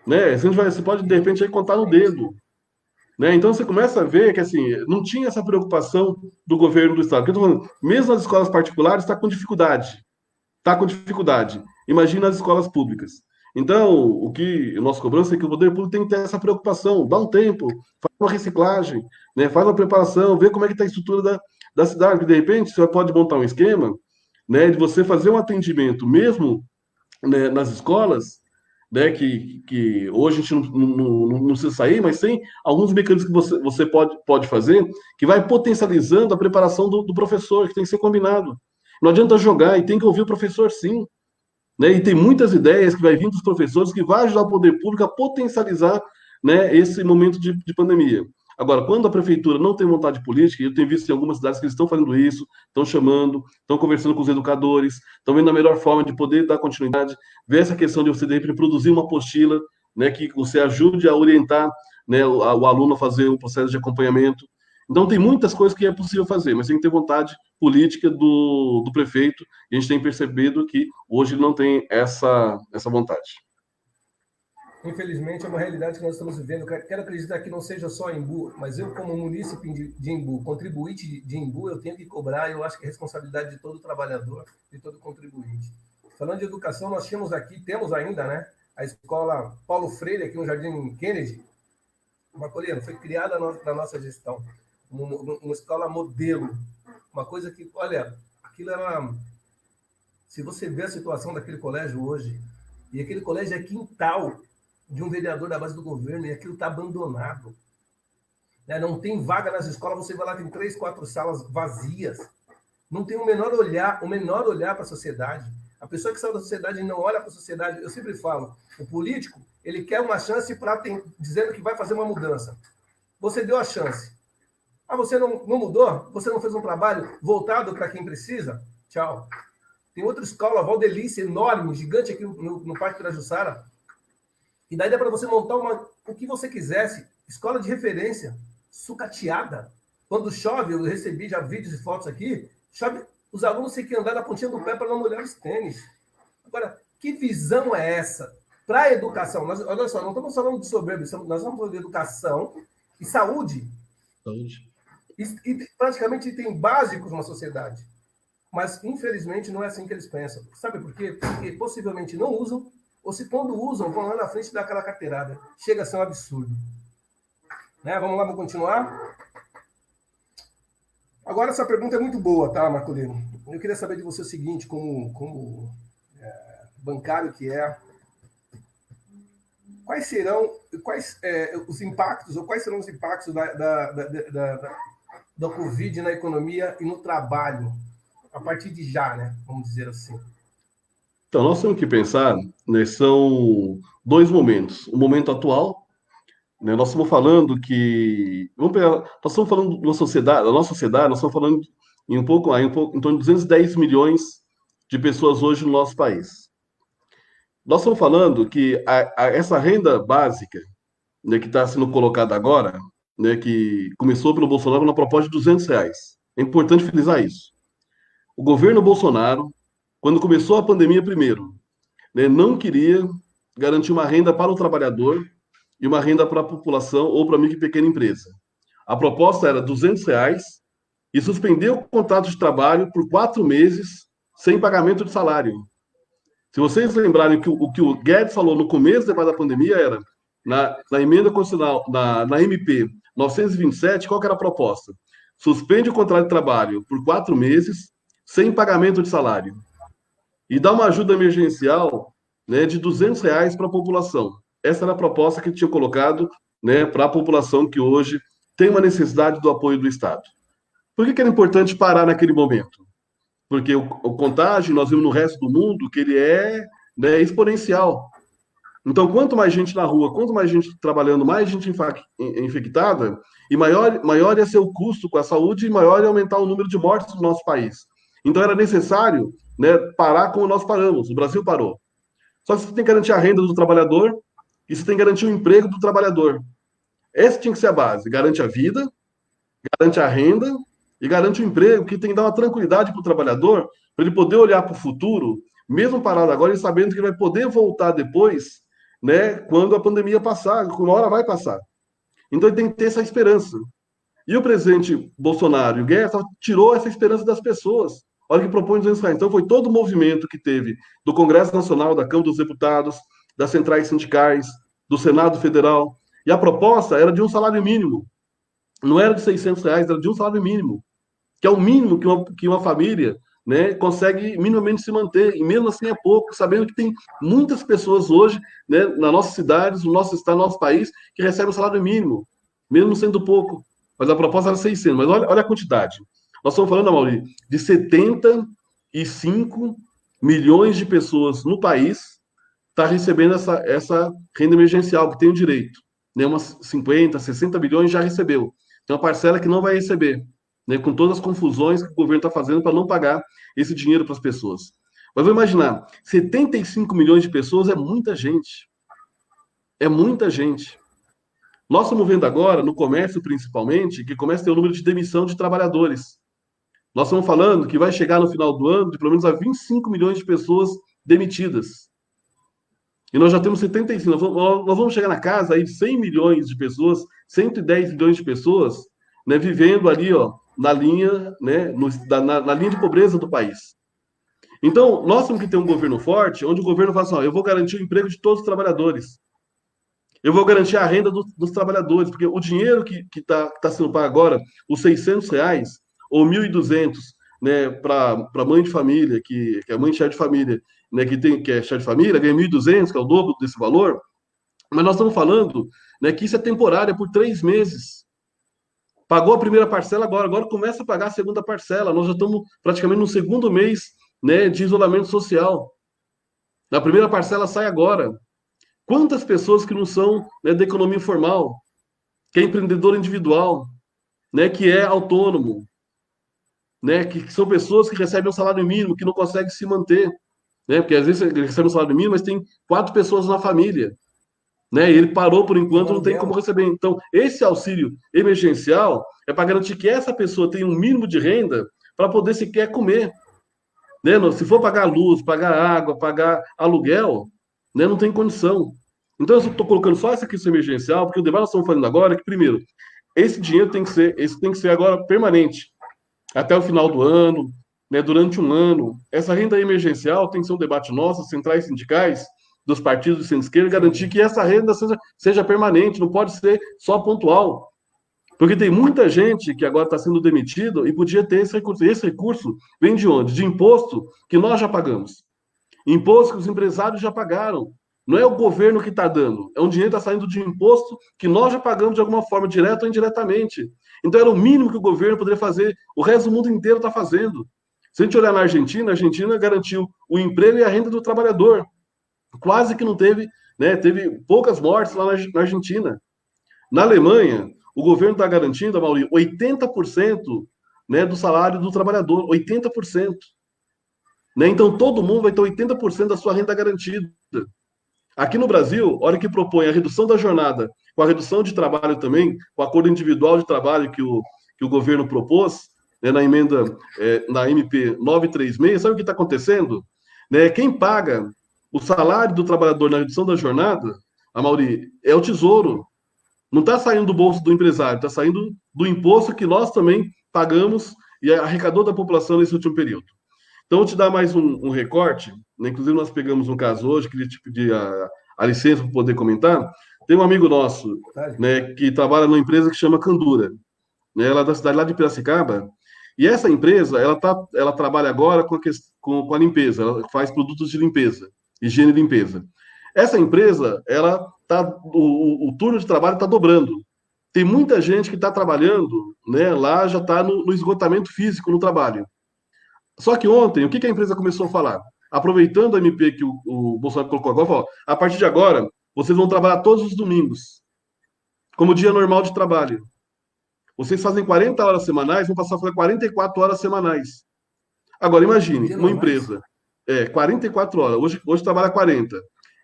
Né? Você pode, de repente, aí contar no dedo. Né? Então você começa a ver que assim, não tinha essa preocupação do governo do estado. Porque eu tô falando, mesmo as escolas particulares está com dificuldade. Está com dificuldade. Imagina as escolas públicas. Então, o nosso cobrança é que o poder público tem que ter essa preocupação, dá um tempo, faz uma reciclagem, né? Faz uma preparação, vê como é que está a estrutura da cidade, porque de repente você pode montar um esquema, né, de você fazer um atendimento mesmo, né, nas escolas, né, que hoje a gente não precisa sair, mas tem alguns mecanismos que você pode fazer que vai potencializando a preparação do professor, que tem que ser combinado. Não adianta jogar, e tem que ouvir o professor sim. Né? E tem muitas ideias que vai vir dos professores que vai ajudar o poder público a potencializar, né, esse momento de pandemia. Agora, quando a prefeitura não tem vontade política, e eu tenho visto em algumas cidades que eles estão fazendo isso, estão chamando, estão conversando com os educadores, estão vendo a melhor forma de poder dar continuidade, ver essa questão de você, de repente, produzir uma apostila, né, que você ajude a orientar, né, o aluno a fazer um processo de acompanhamento. Então, tem muitas coisas que é possível fazer, mas tem que ter vontade política do prefeito, e a gente tem percebido que hoje ele não tem essa vontade. Infelizmente, é uma realidade que nós estamos vivendo. Quero acreditar que não seja só Embu, mas eu, como munícipe de Embu, contribuinte de Embu, eu tenho que cobrar, eu acho que é responsabilidade de todo trabalhador, de todo contribuinte. Falando de educação, nós temos ainda, né, a escola Paulo Freire, aqui no Jardim Kennedy, Marcolino, foi criada na nossa gestão, uma escola modelo, uma coisa que, olha, aquilo era Se você vê a situação daquele colégio hoje, e aquele colégio é quintal de um vereador da base do governo, e aquilo está abandonado. Né? Não tem vaga nas escolas, você vai lá, tem 3, 4 salas vazias. Não tem o menor olhar para a sociedade. A pessoa que saiu da sociedade e não olha para a sociedade, eu sempre falo, o político, ele quer uma chance dizendo que vai fazer uma mudança. Você deu a chance. Ah, você não mudou? Você não fez um trabalho voltado para quem precisa? Tchau. Tem outra escola, Valdelice, enorme, gigante aqui no Parque Pirajussara. E daí dá para você montar o que você quisesse. Escola de referência, sucateada. Quando chove, eu recebi já vídeos e fotos aqui, chove, os alunos têm que andar na pontinha do pé para não molhar os tênis. Agora, que visão é essa para a educação? Olha só, não estamos falando de soberba, nós estamos falando de educação e saúde. E praticamente tem básicos na sociedade. Mas, infelizmente, não é assim que eles pensam. Sabe por quê? Porque possivelmente não usam, ou se quando usam, vão lá na frente e dão aquela carteirada. Chega a ser um absurdo. Né? Vamos lá, vamos continuar? Agora, essa pergunta é muito boa, tá, Marcolino? Eu queria saber de você o seguinte, como bancário que é, quais serão os impactos, ou quais serão os impactos da Covid na economia e no trabalho, a partir de já, né? Vamos dizer assim. Então, nós temos que pensar, né, são 2 momentos. O momento atual, né, nós estamos falando que... nós estamos falando da nossa sociedade, nós estamos falando em um pouco, em torno de 210 milhões de pessoas hoje no nosso país. Nós estamos falando que essa renda básica, né, que está sendo colocada agora, né, que começou pelo Bolsonaro na proposta de R$ 200. É importante frisar isso. O governo Bolsonaro, quando começou a pandemia primeiro, né, não queria garantir uma renda para o trabalhador e uma renda para a população ou para a micro e pequena empresa. A proposta era R$ 200 e suspendeu o contrato de trabalho por 4 meses sem pagamento de salário. Se vocês lembrarem o que o Guedes falou no começo da pandemia era, na emenda constitucional, na MP 927, qual que era a proposta? Suspende o contrato de trabalho por 4 meses sem pagamento de salário e dá uma ajuda emergencial, né, de R$ 200 para a população. Essa era a proposta que tinha colocado, né, para a população que hoje tem uma necessidade do apoio do Estado. Por que era importante parar naquele momento? Porque o contágio, nós vimos no resto do mundo, que ele é, né, exponencial. Então, quanto mais gente na rua, quanto mais gente trabalhando, mais gente infectada, e maior ia ser o custo com a saúde e maior ia aumentar o número de mortes no nosso país. Então, era necessário, né, parar como nós paramos, o Brasil parou. Só que você tem que garantir a renda do trabalhador e você tem que garantir o emprego do trabalhador. Essa tinha que ser a base. Garante a vida, garante a renda e garante o emprego, que tem que dar uma tranquilidade para o trabalhador, para ele poder olhar para o futuro, mesmo parado agora, e sabendo que ele vai poder voltar depois, né, quando a pandemia passar, quando a hora vai passar. Então ele tem que ter essa esperança. E o presidente Bolsonaro e o Guedes tirou essa esperança das pessoas. Olha que propõe R$ 200. Então foi todo o movimento que teve do Congresso Nacional, da Câmara dos Deputados, das centrais sindicais, do Senado Federal. E a proposta era de um salário mínimo. Não era de R$ 600, era de um salário mínimo, que é o mínimo que uma família, né, consegue minimamente se manter, e mesmo assim é pouco, sabendo que tem muitas pessoas hoje, né, nas nossas cidades, no nosso estado, no nosso país, que recebem o salário mínimo, mesmo sendo pouco. Mas a proposta era 600, mas olha a quantidade. Nós estamos falando, Amaury, de 75 milhões de pessoas no país tá recebendo essa renda emergencial, que tem o direito. Né, umas 50, 60 milhões já recebeu. Tem uma parcela que não vai receber, né, com todas as confusões que o governo está fazendo para não pagar esse dinheiro para as pessoas. Mas vou imaginar, 75 milhões de pessoas é muita gente. É muita gente. Nós estamos vendo agora, no comércio principalmente, que começa a ter um número de demissão de trabalhadores. Nós estamos falando que vai chegar no final do ano de pelo menos a 25 milhões de pessoas demitidas. E nós já temos 75. Nós vamos chegar na casa aí de 100 milhões de pessoas, 110 milhões de pessoas, né, vivendo ali, ó, na linha, né, na linha de pobreza do país. Então, nós temos que ter um governo forte, onde o governo fala assim, ó, eu vou garantir o emprego de todos os trabalhadores. Eu vou garantir a renda dos trabalhadores, porque o dinheiro que tá sendo pago agora, os R$ 600 ou 1.200, né, para mãe de família, que é mãe chefe de família, né, que é chefe de família, ganha 1.200, que é o dobro desse valor, mas nós estamos falando, né, que isso é temporário, é por 3 meses. Pagou a primeira parcela agora começa a pagar a segunda parcela. Nós já estamos praticamente no segundo mês, né, de isolamento social. A primeira parcela sai agora. Quantas pessoas que não são, né, da economia informal, que é empreendedor individual, né, que é autônomo, né, que são pessoas que recebem um salário mínimo, que não conseguem se manter, né, porque às vezes ele recebe um salário mínimo, mas tem 4 pessoas na família, né, e ele parou por enquanto, não tem como receber. Então, esse auxílio emergencial é para garantir que essa pessoa tenha um mínimo de renda para poder sequer comer, né? Se for pagar luz, pagar água, pagar aluguel, né, não tem condição. Então, eu estou colocando só essa questão emergencial, porque o debate que nós estamos fazendo agora é que, primeiro, esse dinheiro tem que ser agora permanente, até o final do ano, né, durante um ano. Essa renda emergencial tem que ser um debate nosso, centrais sindicais, dos partidos de centro-esquerda, garantir que essa renda seja permanente, não pode ser só pontual. Porque tem muita gente que agora está sendo demitido e podia ter esse recurso. Esse recurso vem de onde? De imposto que nós já pagamos. Imposto que os empresários já pagaram. Não é o governo que está dando, é um dinheiro que está saindo de imposto que nós já pagamos de alguma forma, direta ou indiretamente. Então era o mínimo que o governo poderia fazer, o resto do mundo inteiro está fazendo. Se a gente olhar na Argentina, a Argentina garantiu o emprego e a renda do trabalhador. Quase que não teve, né? Teve poucas mortes lá na Argentina. Na Alemanha, o governo está garantindo, Amaury, 80%, né, do salário do trabalhador, 80%. Né? Então todo mundo vai ter 80% da sua renda garantida. Aqui no Brasil, a hora que propõe a redução da jornada, com a redução de trabalho também, com o acordo individual de trabalho que o governo propôs, né, na emenda, na MP 936, sabe o que está acontecendo? Né, quem paga o salário do trabalhador na redução da jornada, Amaury, é o Tesouro. Não está saindo do bolso do empresário, está saindo do imposto que nós também pagamos e arrecadou da população nesse último período. Então, vou te dar mais um recorte, né? Inclusive, nós pegamos um caso hoje, queria te pedir a licença para poder comentar. Tem um amigo nosso, né, que trabalha numa empresa que chama Candura, né, ela é da cidade lá de Piracicaba, e essa empresa, ela trabalha agora com a limpeza, ela faz produtos de limpeza, higiene e limpeza. Essa empresa, o turno de trabalho está dobrando. Tem muita gente que está trabalhando, né, lá já está no esgotamento físico no trabalho. Só que ontem, o que a empresa começou a falar? Aproveitando a MP que o Bolsonaro colocou agora, falou, a partir de agora, vocês vão trabalhar todos os domingos, como dia normal de trabalho. Vocês fazem 40 horas semanais, vão passar a fazer 44 horas semanais. Agora, imagine, uma empresa, 44 horas, hoje trabalha 40.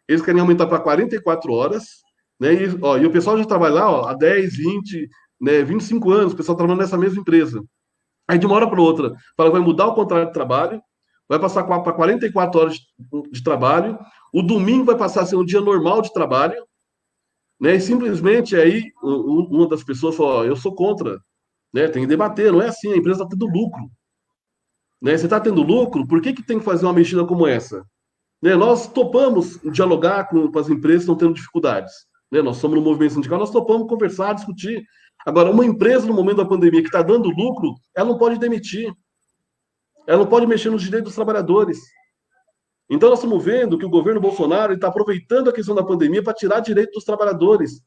Eles querem aumentar para 44 horas, né? E o pessoal já trabalha lá há 10, 20, né, 25 anos, o pessoal trabalhando nessa mesma empresa. Aí, de uma hora para outra, fala que vai mudar o contrato de trabalho, vai passar para 44 horas de trabalho, o domingo vai passar a ser um dia normal de trabalho, né? E simplesmente aí uma das pessoas falou: eu sou contra, né? Tem que debater, não é assim, a empresa está tendo lucro. Né? Você está tendo lucro, por que tem que fazer uma medida como essa? Né? Nós topamos dialogar com as empresas que estão tendo dificuldades. Né? Nós somos no movimento sindical, nós topamos conversar, discutir. Agora, uma empresa no momento da pandemia que está dando lucro, ela não pode demitir. Ela não pode mexer nos direitos dos trabalhadores. Então, nós estamos vendo que o governo Bolsonaro está aproveitando a questão da pandemia para tirar direito dos trabalhadores.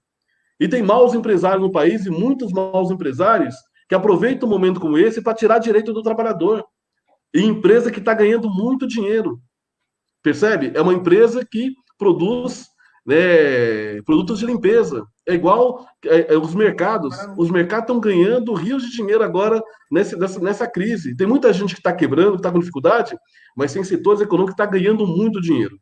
E tem maus empresários no país, e muitos maus empresários, que aproveitam um momento como esse para tirar direito do trabalhador. E empresa que está ganhando muito dinheiro. Percebe? É uma empresa que produz, né, produtos de limpeza. É igual os mercados. Os mercados estão ganhando rios de dinheiro agora nessa crise. Tem muita gente que está quebrando, que está com dificuldade, mas tem setores econômicos que estão ganhando muito dinheiro.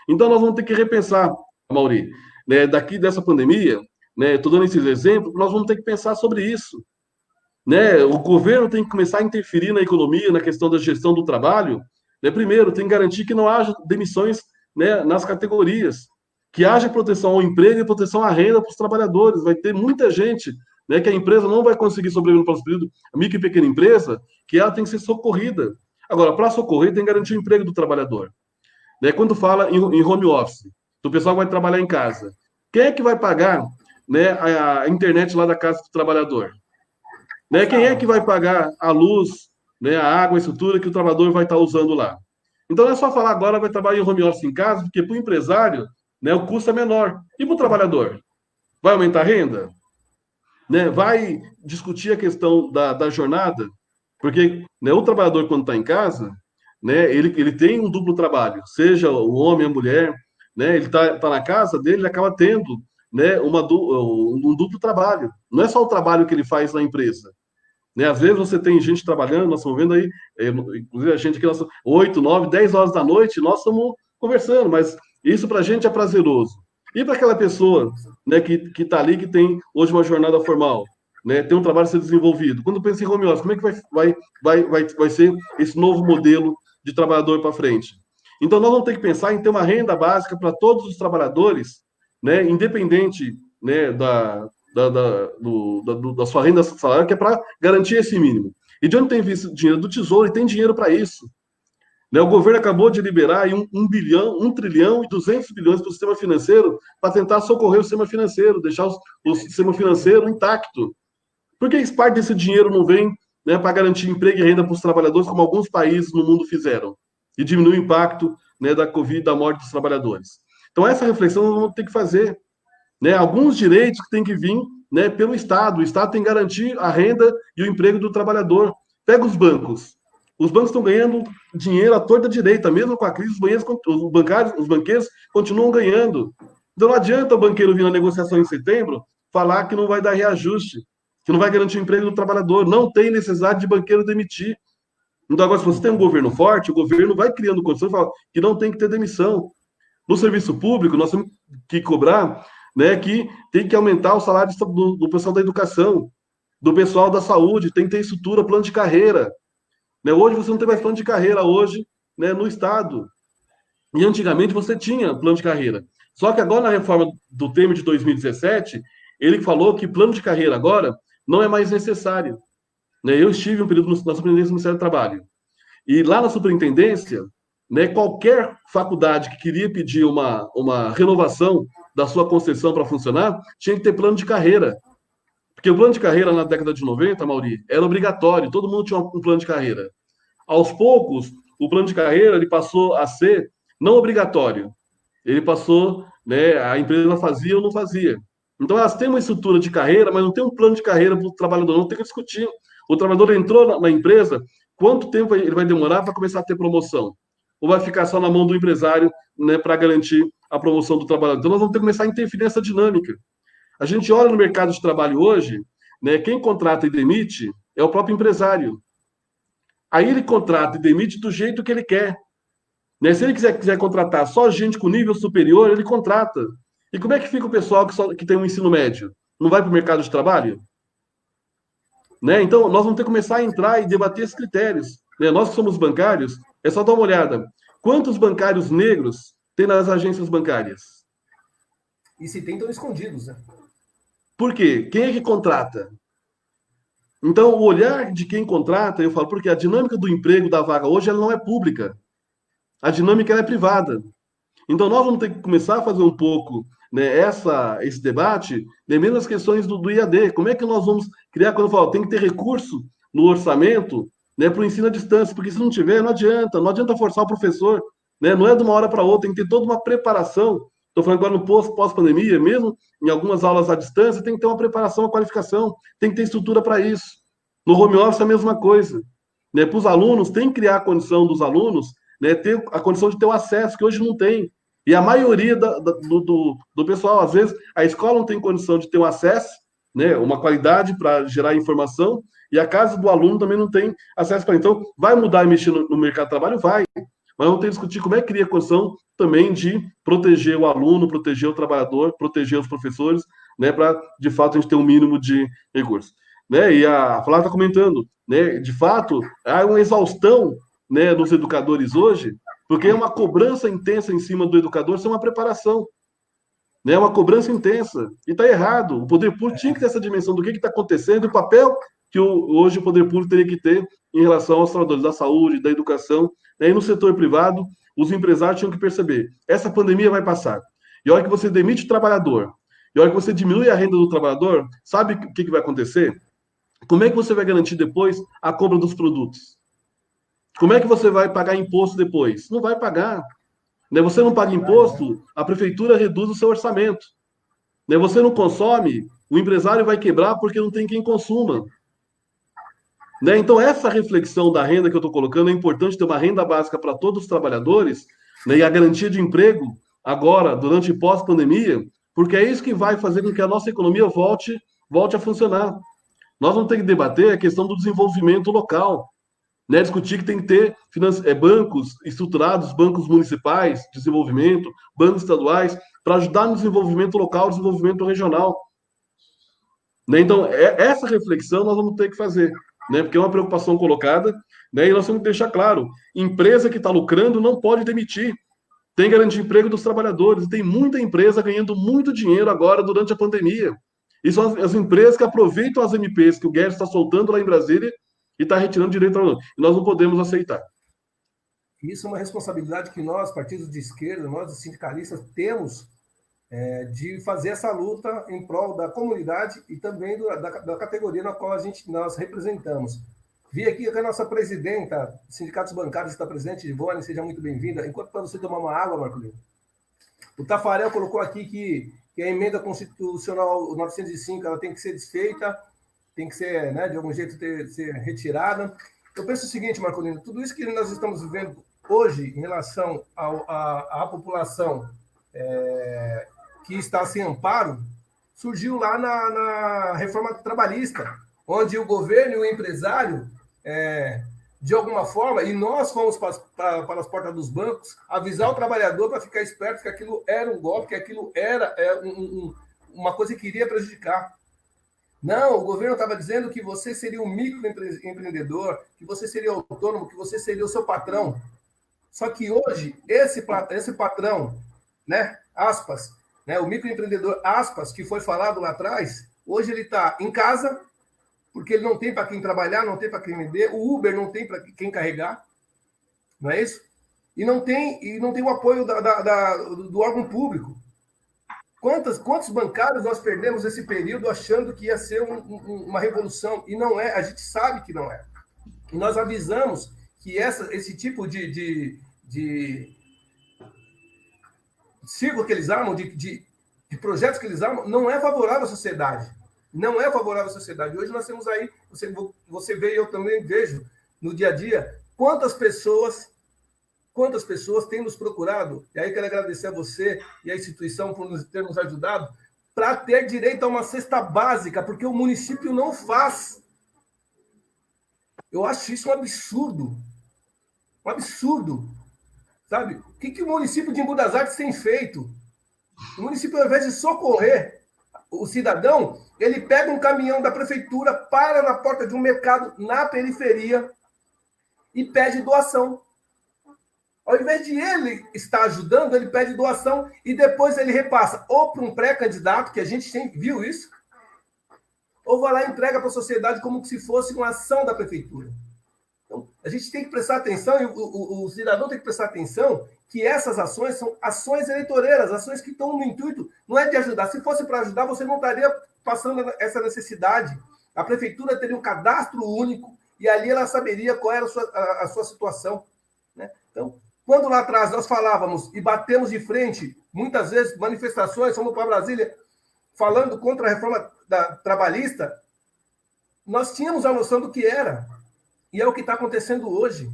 Então, nós vamos ter que repensar, Amaury, né, daqui dessa pandemia, né, estou dando esses exemplos, nós vamos ter que pensar sobre isso. Né? O governo tem que começar a interferir na economia, na questão da gestão do trabalho. Né? Primeiro, tem que garantir que não haja demissões, né, nas categorias, que haja proteção ao emprego e proteção à renda para os trabalhadores. Vai ter muita gente, né, que a empresa não vai conseguir sobreviver no próximo período, a micro e pequena empresa, que ela tem que ser socorrida. Agora, para socorrer, tem que garantir o emprego do trabalhador. Né? Quando fala em home office, o pessoal vai trabalhar em casa, quem é que vai pagar, né, a internet lá da casa do trabalhador? Né? Quem é que vai pagar a luz, né, a água, a estrutura que o trabalhador vai estar usando lá. Então, não é só falar agora vai trabalhar em home office em casa, porque para o empresário, né, o custo é menor. E para o trabalhador? Vai aumentar a renda? Né? Vai discutir a questão da jornada? Porque, né, o trabalhador, quando está em casa, né, ele tem um duplo trabalho, seja o homem, a mulher, né, ele tá na casa dele, ele acaba tendo, né, um duplo trabalho. Não é só o trabalho que ele faz na empresa. Né? Às vezes você tem gente trabalhando, nós estamos vendo aí, inclusive a gente aqui, 8, 9, 10 horas da noite, nós estamos conversando, mas isso para a gente é prazeroso. E para aquela pessoa, né, que está ali, que tem hoje uma jornada formal, né, tem um trabalho a ser desenvolvido. Quando pensa em home office, como é que vai ser esse novo modelo de trabalhador para frente? Então, nós vamos ter que pensar em ter uma renda básica para todos os trabalhadores, né, independente, né, da sua renda salária, que é para garantir esse mínimo. E de onde tem visto dinheiro? Do Tesouro, e tem dinheiro para isso. Né? O governo acabou de liberar aí 1 trilhão e 200 bilhões para o sistema financeiro para tentar socorrer o sistema financeiro, deixar o sistema financeiro intacto. Por que parte desse dinheiro não vem, né, para garantir emprego e renda para os trabalhadores, como alguns países no mundo fizeram? E diminuir o impacto, né, da Covid, da morte dos trabalhadores. Então, essa reflexão nós vamos ter que fazer. Né, alguns direitos que têm que vir, né, pelo Estado. O Estado tem que garantir a renda e o emprego do trabalhador. Pega os bancos. Os bancos estão ganhando dinheiro à torta direita, mesmo com a crise, os banqueiros continuam ganhando. Então não adianta o banqueiro vir na negociação em setembro falar que não vai dar reajuste, que não vai garantir o emprego do trabalhador. Não tem necessidade de banqueiro demitir. Então agora, se você tem um governo forte, o governo vai criando condições que não tem que ter demissão. No serviço público, nós temos que cobrar, né, que tem que aumentar o salário do pessoal da educação, do pessoal da saúde, tem que ter estrutura, plano de carreira. Né? Hoje você não tem mais plano de carreira hoje, né, no Estado. E antigamente você tinha plano de carreira. Só que agora, na reforma do Temer de 2017, ele falou que plano de carreira agora não é mais necessário. Né? Eu estive um período na Superintendência do Ministério do Trabalho. E lá na Superintendência, né, qualquer faculdade que queria pedir uma renovação da sua concessão para funcionar, tinha que ter plano de carreira. Porque o plano de carreira na década de 90, Mauri, era obrigatório, todo mundo tinha um plano de carreira. Aos poucos, o plano de carreira ele passou a ser não obrigatório. Ele passou, né, a empresa fazia ou não fazia. Então, elas têm uma estrutura de carreira, mas não tem um plano de carreira para o trabalhador, não tem que discutir. O trabalhador entrou na empresa, quanto tempo ele vai demorar para começar a ter promoção? Ou vai ficar só na mão do empresário, né, para garantir a promoção do trabalhador? Então, nós vamos ter que começar a interferir nessa dinâmica. A gente olha no mercado de trabalho hoje, né, quem contrata e demite é o próprio empresário. Aí ele contrata e demite do jeito que ele quer. Né? Se ele quiser contratar só gente com nível superior, ele contrata. E como é que fica o pessoal que tem um ensino médio? Não vai para o mercado de trabalho? Né? Então, nós vamos ter que começar a entrar e debater esses critérios. Né? Nós que somos bancários, é só dar uma olhada. Quantos bancários negros tem nas agências bancárias? E se tem, estão escondidos, né? Por quê? Quem é que contrata? Então, o olhar de quem contrata, eu falo, porque a dinâmica do emprego, da vaga hoje, ela não é pública. A dinâmica ela é privada. Então, nós vamos ter que começar a fazer um pouco, né, esse debate, né, mesmo as questões do IAD. Como é que nós vamos criar, quando eu falo, tem que ter recurso no orçamento, né, para o ensino à distância, porque se não tiver, não adianta forçar o professor, né, não é de uma hora para outra, tem que ter toda uma preparação. Estou falando agora no pós-pandemia, mesmo em algumas aulas à distância, tem que ter uma preparação, uma qualificação, tem que ter estrutura para isso. No home office, a mesma coisa. Né? Para os alunos, tem que criar a condição dos alunos, né, ter a condição de ter o acesso, que hoje não tem. E a maioria do pessoal, às vezes, a escola não tem condição de ter um acesso, né, uma qualidade para gerar informação, e a casa do aluno também não tem acesso para. Então, vai mudar e mexer no mercado de trabalho? Vai. Mas vamos ter que discutir como é que cria a condição também de proteger o aluno, proteger o trabalhador, proteger os professores, né, para, de fato, a gente ter um mínimo de recursos. Né? E a Flávia está comentando, né, de fato, há uma exaustão, né, dos educadores hoje, porque é uma cobrança intensa em cima do educador sem uma preparação. Né? É uma cobrança intensa. E está errado. O poder público tinha que ter essa dimensão do que está acontecendo e o papel que hoje o poder público teria que ter em relação aos trabalhadores da saúde, da educação. Né? E no setor privado, os empresários tinham que perceber, essa pandemia vai passar. E a hora que você demite o trabalhador, e a hora que você diminui a renda do trabalhador, sabe o que vai acontecer? Como é que você vai garantir depois a compra dos produtos? Como é que você vai pagar imposto depois? Não vai pagar. Né? Você não paga imposto, a prefeitura reduz o seu orçamento. Né? Você não consome, o empresário vai quebrar porque não tem quem consuma. Né? Então, essa reflexão da renda que eu estou colocando, é importante ter uma renda básica para todos os trabalhadores, né? E a garantia de emprego agora, durante e pós-pandemia, porque é isso que vai fazer com que a nossa economia volte a funcionar. Nós vamos ter que debater a questão do desenvolvimento local, né? Discutir que tem que ter bancos estruturados, bancos municipais de desenvolvimento, bancos estaduais, para ajudar no desenvolvimento local, desenvolvimento regional. Né? Então, essa reflexão nós vamos ter que fazer, né? Porque é uma preocupação colocada, né? E nós temos que deixar claro, empresa que está lucrando não pode demitir, tem que garantir emprego dos trabalhadores, e tem muita empresa ganhando muito dinheiro agora durante a pandemia. E são as empresas que aproveitam as MPs que o Guedes está soltando lá em Brasília e está retirando direito ao aluno. E nós não podemos aceitar. Isso é uma responsabilidade que nós, partidos de esquerda, nós, os sindicalistas, temos de fazer essa luta em prol da comunidade e também da categoria na qual nós representamos. Vi aqui que a nossa presidenta dos sindicatos bancários está presente, Ivone, seja muito bem-vinda. Enquanto para você tomar uma água, Marcolino. O Tafarel colocou aqui que a emenda constitucional 905 ela tem que ser desfeita, tem que ser, né, de algum jeito, ser retirada. Eu penso o seguinte, Marcolino, tudo isso que nós estamos vivendo hoje em relação à população que está sem amparo, surgiu lá na reforma trabalhista, onde o governo e o empresário, de alguma forma, e nós fomos para as portas dos bancos, avisar o trabalhador para ficar esperto que aquilo era um golpe, que aquilo era uma coisa que iria prejudicar. Não, o governo estava dizendo que você seria um microempreendedor, que você seria autônomo, que você seria o seu patrão. Só que hoje, esse patrão, né, aspas, né, o microempreendedor, aspas, que foi falado lá atrás, hoje ele está em casa, porque ele não tem para quem trabalhar, não tem para quem vender, o Uber não tem para quem carregar, não é isso? E não tem o apoio do órgão público. Quantos bancários nós perdemos esse período achando que ia ser uma revolução? E não é, a gente sabe que não é. E nós avisamos que esse tipo de círculo que eles armam, de projetos que eles armam, não é favorável à sociedade. Não é favorável à sociedade. Hoje nós temos aí, você vê e eu também vejo no dia a dia, quantas pessoas têm nos procurado, e aí quero agradecer a você e a instituição por ter nos ajudado, para ter direito a uma cesta básica, porque o município não faz. Eu acho isso um absurdo. Um absurdo. Sabe? O que o município de Embu das Artes tem feito? O município, ao invés de socorrer o cidadão, ele pega um caminhão da prefeitura, para na porta de um mercado na periferia e pede doação. Ao invés de ele estar ajudando, ele pede doação e depois ele repassa ou para um pré-candidato, que a gente viu isso, ou vai lá e entrega para a sociedade como se fosse uma ação da prefeitura. Então, a gente tem que prestar atenção, e o cidadão tem que prestar atenção, que essas ações são ações eleitoreiras, ações que estão no intuito, não é de ajudar. Se fosse para ajudar, você não estaria passando essa necessidade. A prefeitura teria um cadastro único e ali ela saberia qual era a sua situação. Né? Então, quando lá atrás nós falávamos e batemos de frente, muitas vezes, manifestações, fomos para Brasília, falando contra a reforma trabalhista, nós tínhamos a noção do que era. E é o que está acontecendo hoje.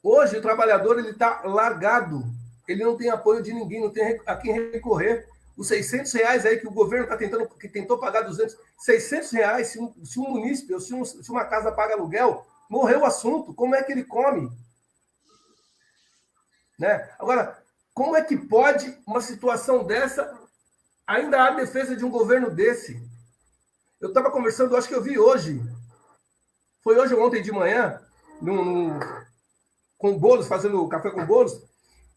Hoje, o trabalhador está largado. Ele não tem apoio de ninguém, não tem a quem recorrer. Os R$600 aí que o governo tentou pagar 200, R$600, se um munícipe ou se uma casa paga aluguel, morreu o assunto. Como é que ele come? Né? Agora, como é que pode uma situação dessa ainda há defesa de um governo desse? Eu estava conversando, acho que eu vi hoje, foi hoje ou ontem de manhã, com o Boulos, fazendo café com o Boulos,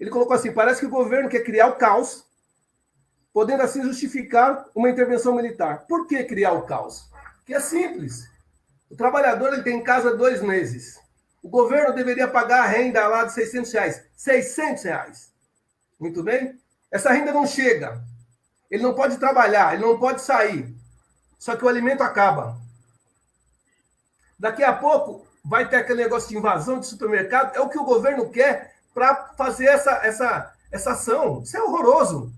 ele colocou assim, parece que o governo quer criar o caos, podendo assim justificar uma intervenção militar. Por que criar o caos? Porque é simples. O trabalhador ele tem em casa 2 meses. O governo deveria pagar a renda lá de R$600. R$600. Muito bem? Essa renda não chega. Ele não pode trabalhar, ele não pode sair. Só que o alimento acaba. Daqui a pouco, vai ter aquele negócio de invasão de supermercado. É o que o governo quer para fazer essa ação. Isso é horroroso.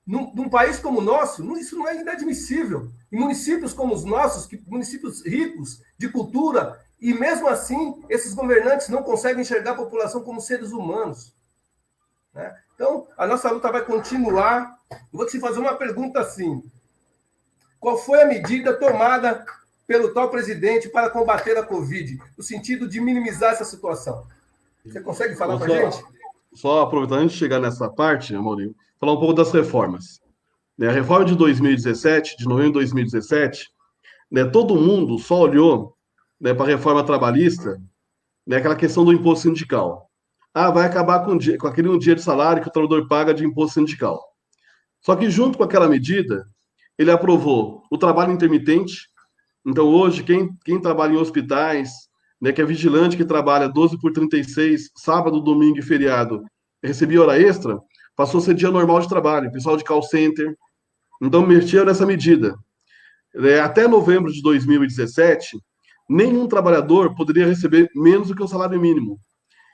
Num país como o nosso, isso não é inadmissível. Em municípios como os nossos, municípios ricos de cultura, e mesmo assim, esses governantes não conseguem enxergar a população como seres humanos. Né? Então, a nossa luta vai continuar. Eu vou te fazer uma pergunta assim. Qual foi a medida tomada pelo tal presidente para combater a Covid, no sentido de minimizar essa situação? Você consegue falar para a gente? Só aproveitando, antes de chegar nessa parte, Maurinho, falar um pouco das reformas. A reforma de 2017, de novembro de 2017, todo mundo só olhou para a reforma trabalhista, aquela questão do imposto sindical. Vai acabar com aquele um dia de salário que o trabalhador paga de imposto sindical. Só que junto com aquela medida, ele aprovou o trabalho intermitente. Então hoje, quem trabalha em hospitais, que é vigilante, que trabalha 12 por 36, sábado, domingo e feriado, recebia hora extra, passou a ser dia normal de trabalho, pessoal de call center. Então, mexeu nessa medida. Até novembro de 2017, nenhum trabalhador poderia receber menos do que o salário mínimo.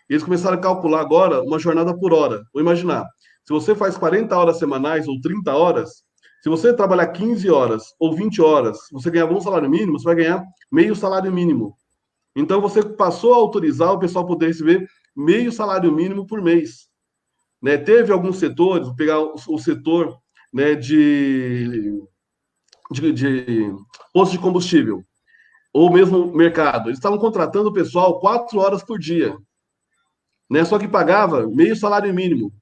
Eles começaram a calcular agora uma jornada por hora. Vou imaginar, se você faz 40 horas semanais ou 30 horas, se você trabalhar 15 horas ou 20 horas, você ganhava um salário mínimo, você vai ganhar meio salário mínimo. Então, você passou a autorizar o pessoal poder receber meio salário mínimo por mês. Teve alguns setores, vou pegar o setor de posto de combustível, ou mesmo mercado. Eles estavam contratando o pessoal 4 horas por dia, só que pagava meio salário mínimo.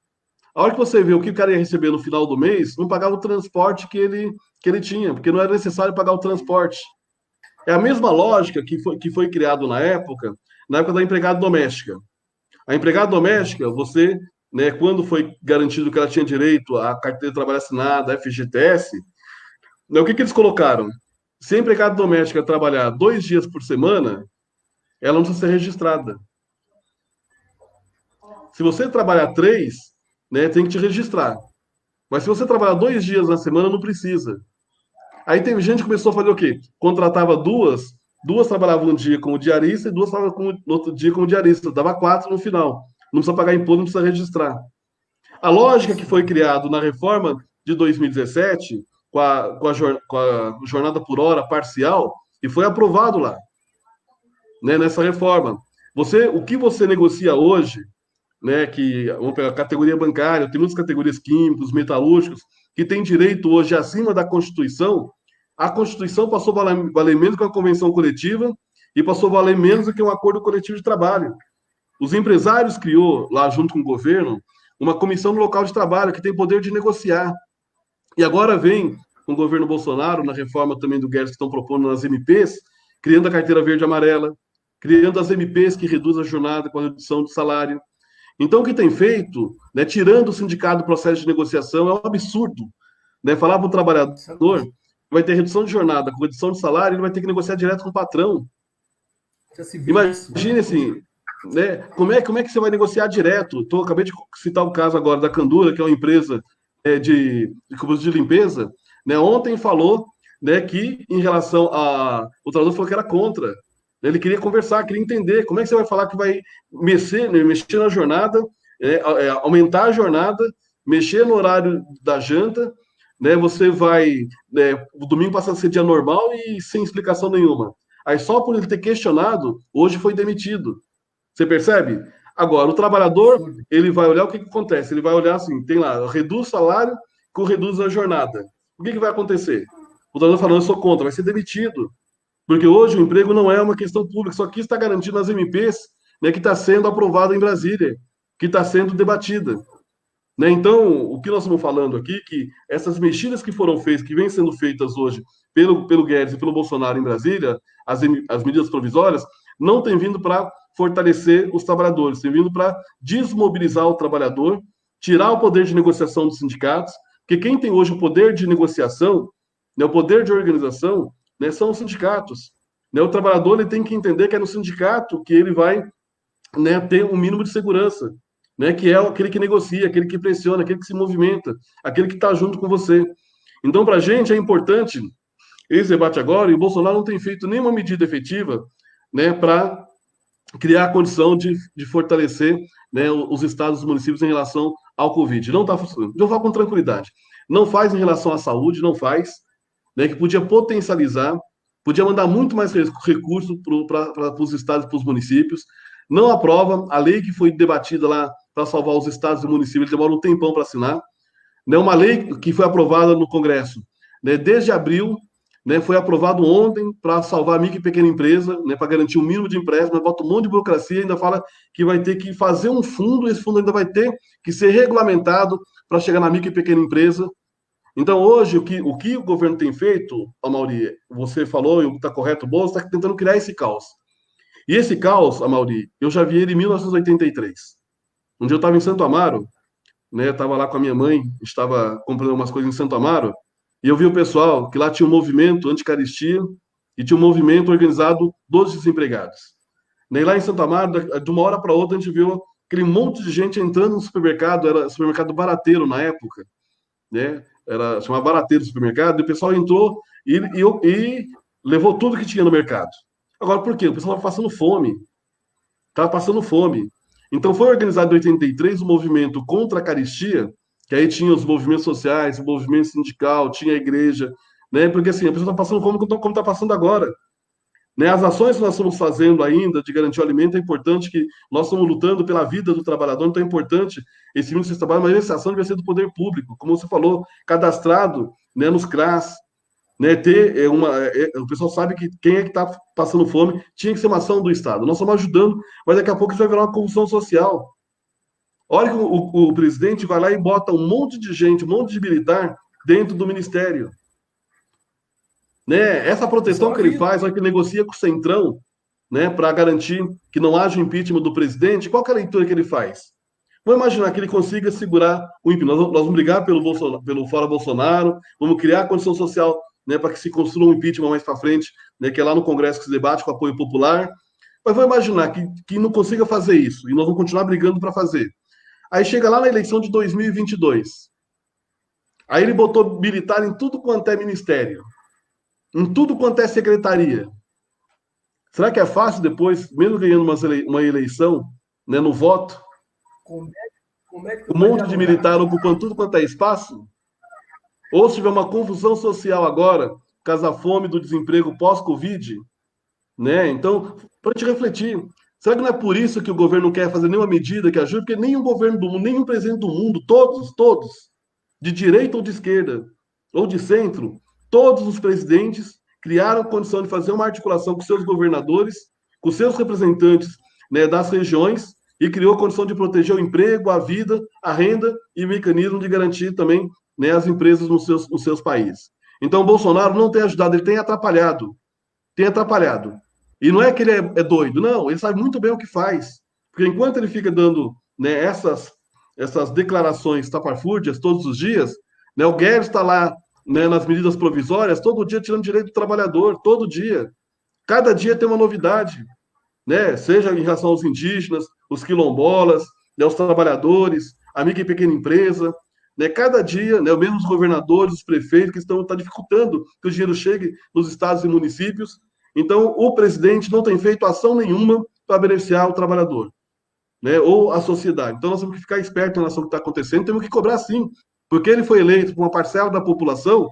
A hora que você vê o que o cara ia receber no final do mês, não pagava o transporte que ele tinha, porque não era necessário pagar o transporte. É a mesma lógica que foi criado na época da empregada doméstica. A empregada doméstica, você, quando foi garantido que ela tinha direito à carteira de trabalho assinada, FGTS, o que eles colocaram? Se a empregada doméstica trabalhar 2 dias por semana, ela não precisa ser registrada. Se você trabalhar 3, tem que te registrar. Mas se você trabalhar 2 dias na semana, não precisa. Aí teve gente que começou a fazer o quê? Contratava duas trabalhavam um dia como diarista e 2 trabalhavam no outro dia como diarista. Dava 4 no final. Não precisa pagar imposto, não precisa registrar. A lógica que foi criada na reforma de 2017, com a jornada por hora parcial, e foi aprovado lá, nessa reforma. O que você negocia hoje, que vamos pegar a categoria bancária, tem muitas categorias químicos, metalúrgicos, que têm direito hoje acima da Constituição. A Constituição passou a valer menos que a convenção coletiva e passou a valer menos do que um acordo coletivo de trabalho. Os empresários criou, lá junto com o governo, uma comissão no local de trabalho que tem poder de negociar. E agora vem com o governo Bolsonaro, na reforma também do Guedes que estão propondo nas MPs, criando a carteira verde e amarela, criando as MPs que reduzem a jornada com a redução do salário. Então, o que tem feito, tirando o sindicato do processo de negociação, é um absurdo. Falar para o trabalhador que vai ter redução de jornada, com redução de salário, ele vai ter que negociar direto com o patrão. Imagine assim, como é que você vai negociar direto? Acabei de citar o caso agora da Candura, que é uma empresa de limpeza. Ontem falou que, em relação o trabalhador falou que era contra. Ele queria conversar, queria entender como é que você vai falar que vai mexer na jornada, aumentar a jornada, mexer no horário da janta, você vai o domingo passar a ser dia normal e sem explicação nenhuma. Aí só por ele ter questionado, hoje foi demitido. Você percebe? Agora, o trabalhador, ele vai olhar o que acontece. Ele vai olhar assim, tem lá, reduz o salário com reduz a jornada. O que vai acontecer? O trabalhador falando, eu sou contra, vai ser demitido. Porque hoje o emprego não é uma questão pública, só que está garantido nas MPs, que está sendo aprovada em Brasília, que está sendo debatida. Então, o que nós estamos falando aqui, que essas mexidas que foram feitas, que vêm sendo feitas hoje pelo Guedes e pelo Bolsonaro em Brasília, as medidas provisórias, não têm vindo para fortalecer os trabalhadores, têm vindo para desmobilizar o trabalhador, tirar o poder de negociação dos sindicatos, porque quem tem hoje o poder de negociação, o poder de organização, são os sindicatos. O trabalhador ele tem que entender que é no sindicato que ele vai ter um mínimo de segurança, que é aquele que negocia, aquele que pressiona, aquele que se movimenta, aquele que está junto com você. Então, para a gente é importante esse debate agora, e o Bolsonaro não tem feito nenhuma medida efetiva né, para criar a condição de fortalecer, né, os estados e os municípios em relação ao Covid. Não está funcionando. Eu falo com tranquilidade. Não faz em relação à saúde, não faz, né, que podia potencializar, podia mandar muito mais recursos para os estados e para os municípios. Não aprova a lei que foi debatida lá para salvar os estados e municípios, demora um tempão para assinar. Né, uma lei que foi aprovada no Congresso, né, desde abril, né, foi aprovado ontem para salvar a micro e pequena empresa, né, para garantir o mínimo de empréstimo, mas bota um monte de burocracia, ainda fala que vai ter que fazer um fundo, esse fundo ainda vai ter que ser regulamentado para chegar na micro e pequena empresa. Então, hoje, o que o governo tem feito, Amaury, você falou, e está correto, o Bolsonaro está tentando criar esse caos. E esse caos, Amaury, eu já vi ele em 1983. Um dia eu estava em Santo Amaro, né, estava lá com a minha mãe, estava comprando umas coisas em Santo Amaro, e eu vi o pessoal que lá tinha um movimento anti-caristia e tinha um movimento organizado dos desempregados. E lá em Santo Amaro, de uma hora para outra, a gente viu aquele monte de gente entrando no supermercado, era supermercado barateiro na época, né? Chamava barateiro o supermercado, e o pessoal entrou e levou tudo que tinha no mercado. Agora, por quê? O pessoal estava passando fome. Estava passando fome. Então, foi organizado em 83 o movimento contra a caristia, que aí tinha os movimentos sociais, o movimento sindical, tinha a igreja, né? Porque assim, a pessoa está passando fome como está passando agora. Né? As ações que nós estamos fazendo ainda de garantir o alimento, é importante que nós estamos lutando pela vida do trabalhador, então é importante esse ministro de trabalho, mas essa ação deve ser do poder público, como você falou, cadastrado, né, nos CRAS, né, ter o pessoal sabe que quem é que está passando fome tinha que ser uma ação do Estado. Nós estamos ajudando, mas daqui a pouco isso vai virar uma confusão social. Olha que o presidente vai lá e bota um monte de gente, um monte de militar dentro do ministério. Né? Essa proteção que ele faz, que negocia com o Centrão, né, para garantir que não haja impeachment do presidente, qual que é a leitura que ele faz? Vamos imaginar que ele consiga segurar o impeachment. Nós vamos brigar pelo Fora Bolsonaro, vamos criar a condição social, né, para que se construa um impeachment mais para frente, né, que é lá no Congresso que se debate com apoio popular. Mas vamos imaginar que não consiga fazer isso, e nós vamos continuar brigando para fazer. Aí chega lá na eleição de 2022. Aí ele botou militar em tudo quanto é ministério, em tudo quanto é secretaria. Será que é fácil depois, mesmo ganhando uma eleição, né, no voto, como é que um monte de militar ocupando tudo quanto é espaço? Ou se tiver uma confusão social agora, por causa da fome, do desemprego pós-Covid, né? Então, para a gente refletir, será que não é por isso que o governo não quer fazer nenhuma medida que ajude? Porque nenhum governo do mundo, nenhum presidente do mundo, todos, de direita ou de esquerda, ou de centro, todos os presidentes criaram condição de fazer uma articulação com seus governadores, com seus representantes, né, das regiões, e criou a condição de proteger o emprego, a vida, a renda e o mecanismo de garantir também, né, as empresas nos seus países. Então, o Bolsonaro não tem ajudado, ele tem atrapalhado. Tem atrapalhado. E não é que ele é doido, não, ele sabe muito bem o que faz. Porque enquanto ele fica dando, né, essas declarações tapafúrdias todos os dias, né, o Guedes está lá, né, nas medidas provisórias, todo dia tirando direito do trabalhador, todo dia. Cada dia tem uma novidade, né? Seja em relação aos indígenas, os quilombolas, né, os trabalhadores, a micro e pequena empresa. Né? Cada dia, né, mesmo os governadores, os prefeitos, que estão dificultando que o dinheiro chegue nos estados e municípios. Então, o presidente não tem feito ação nenhuma para beneficiar o trabalhador, né, ou a sociedade. Então, nós temos que ficar espertos na ação que está acontecendo, temos que cobrar sim, porque ele foi eleito por uma parcela da população,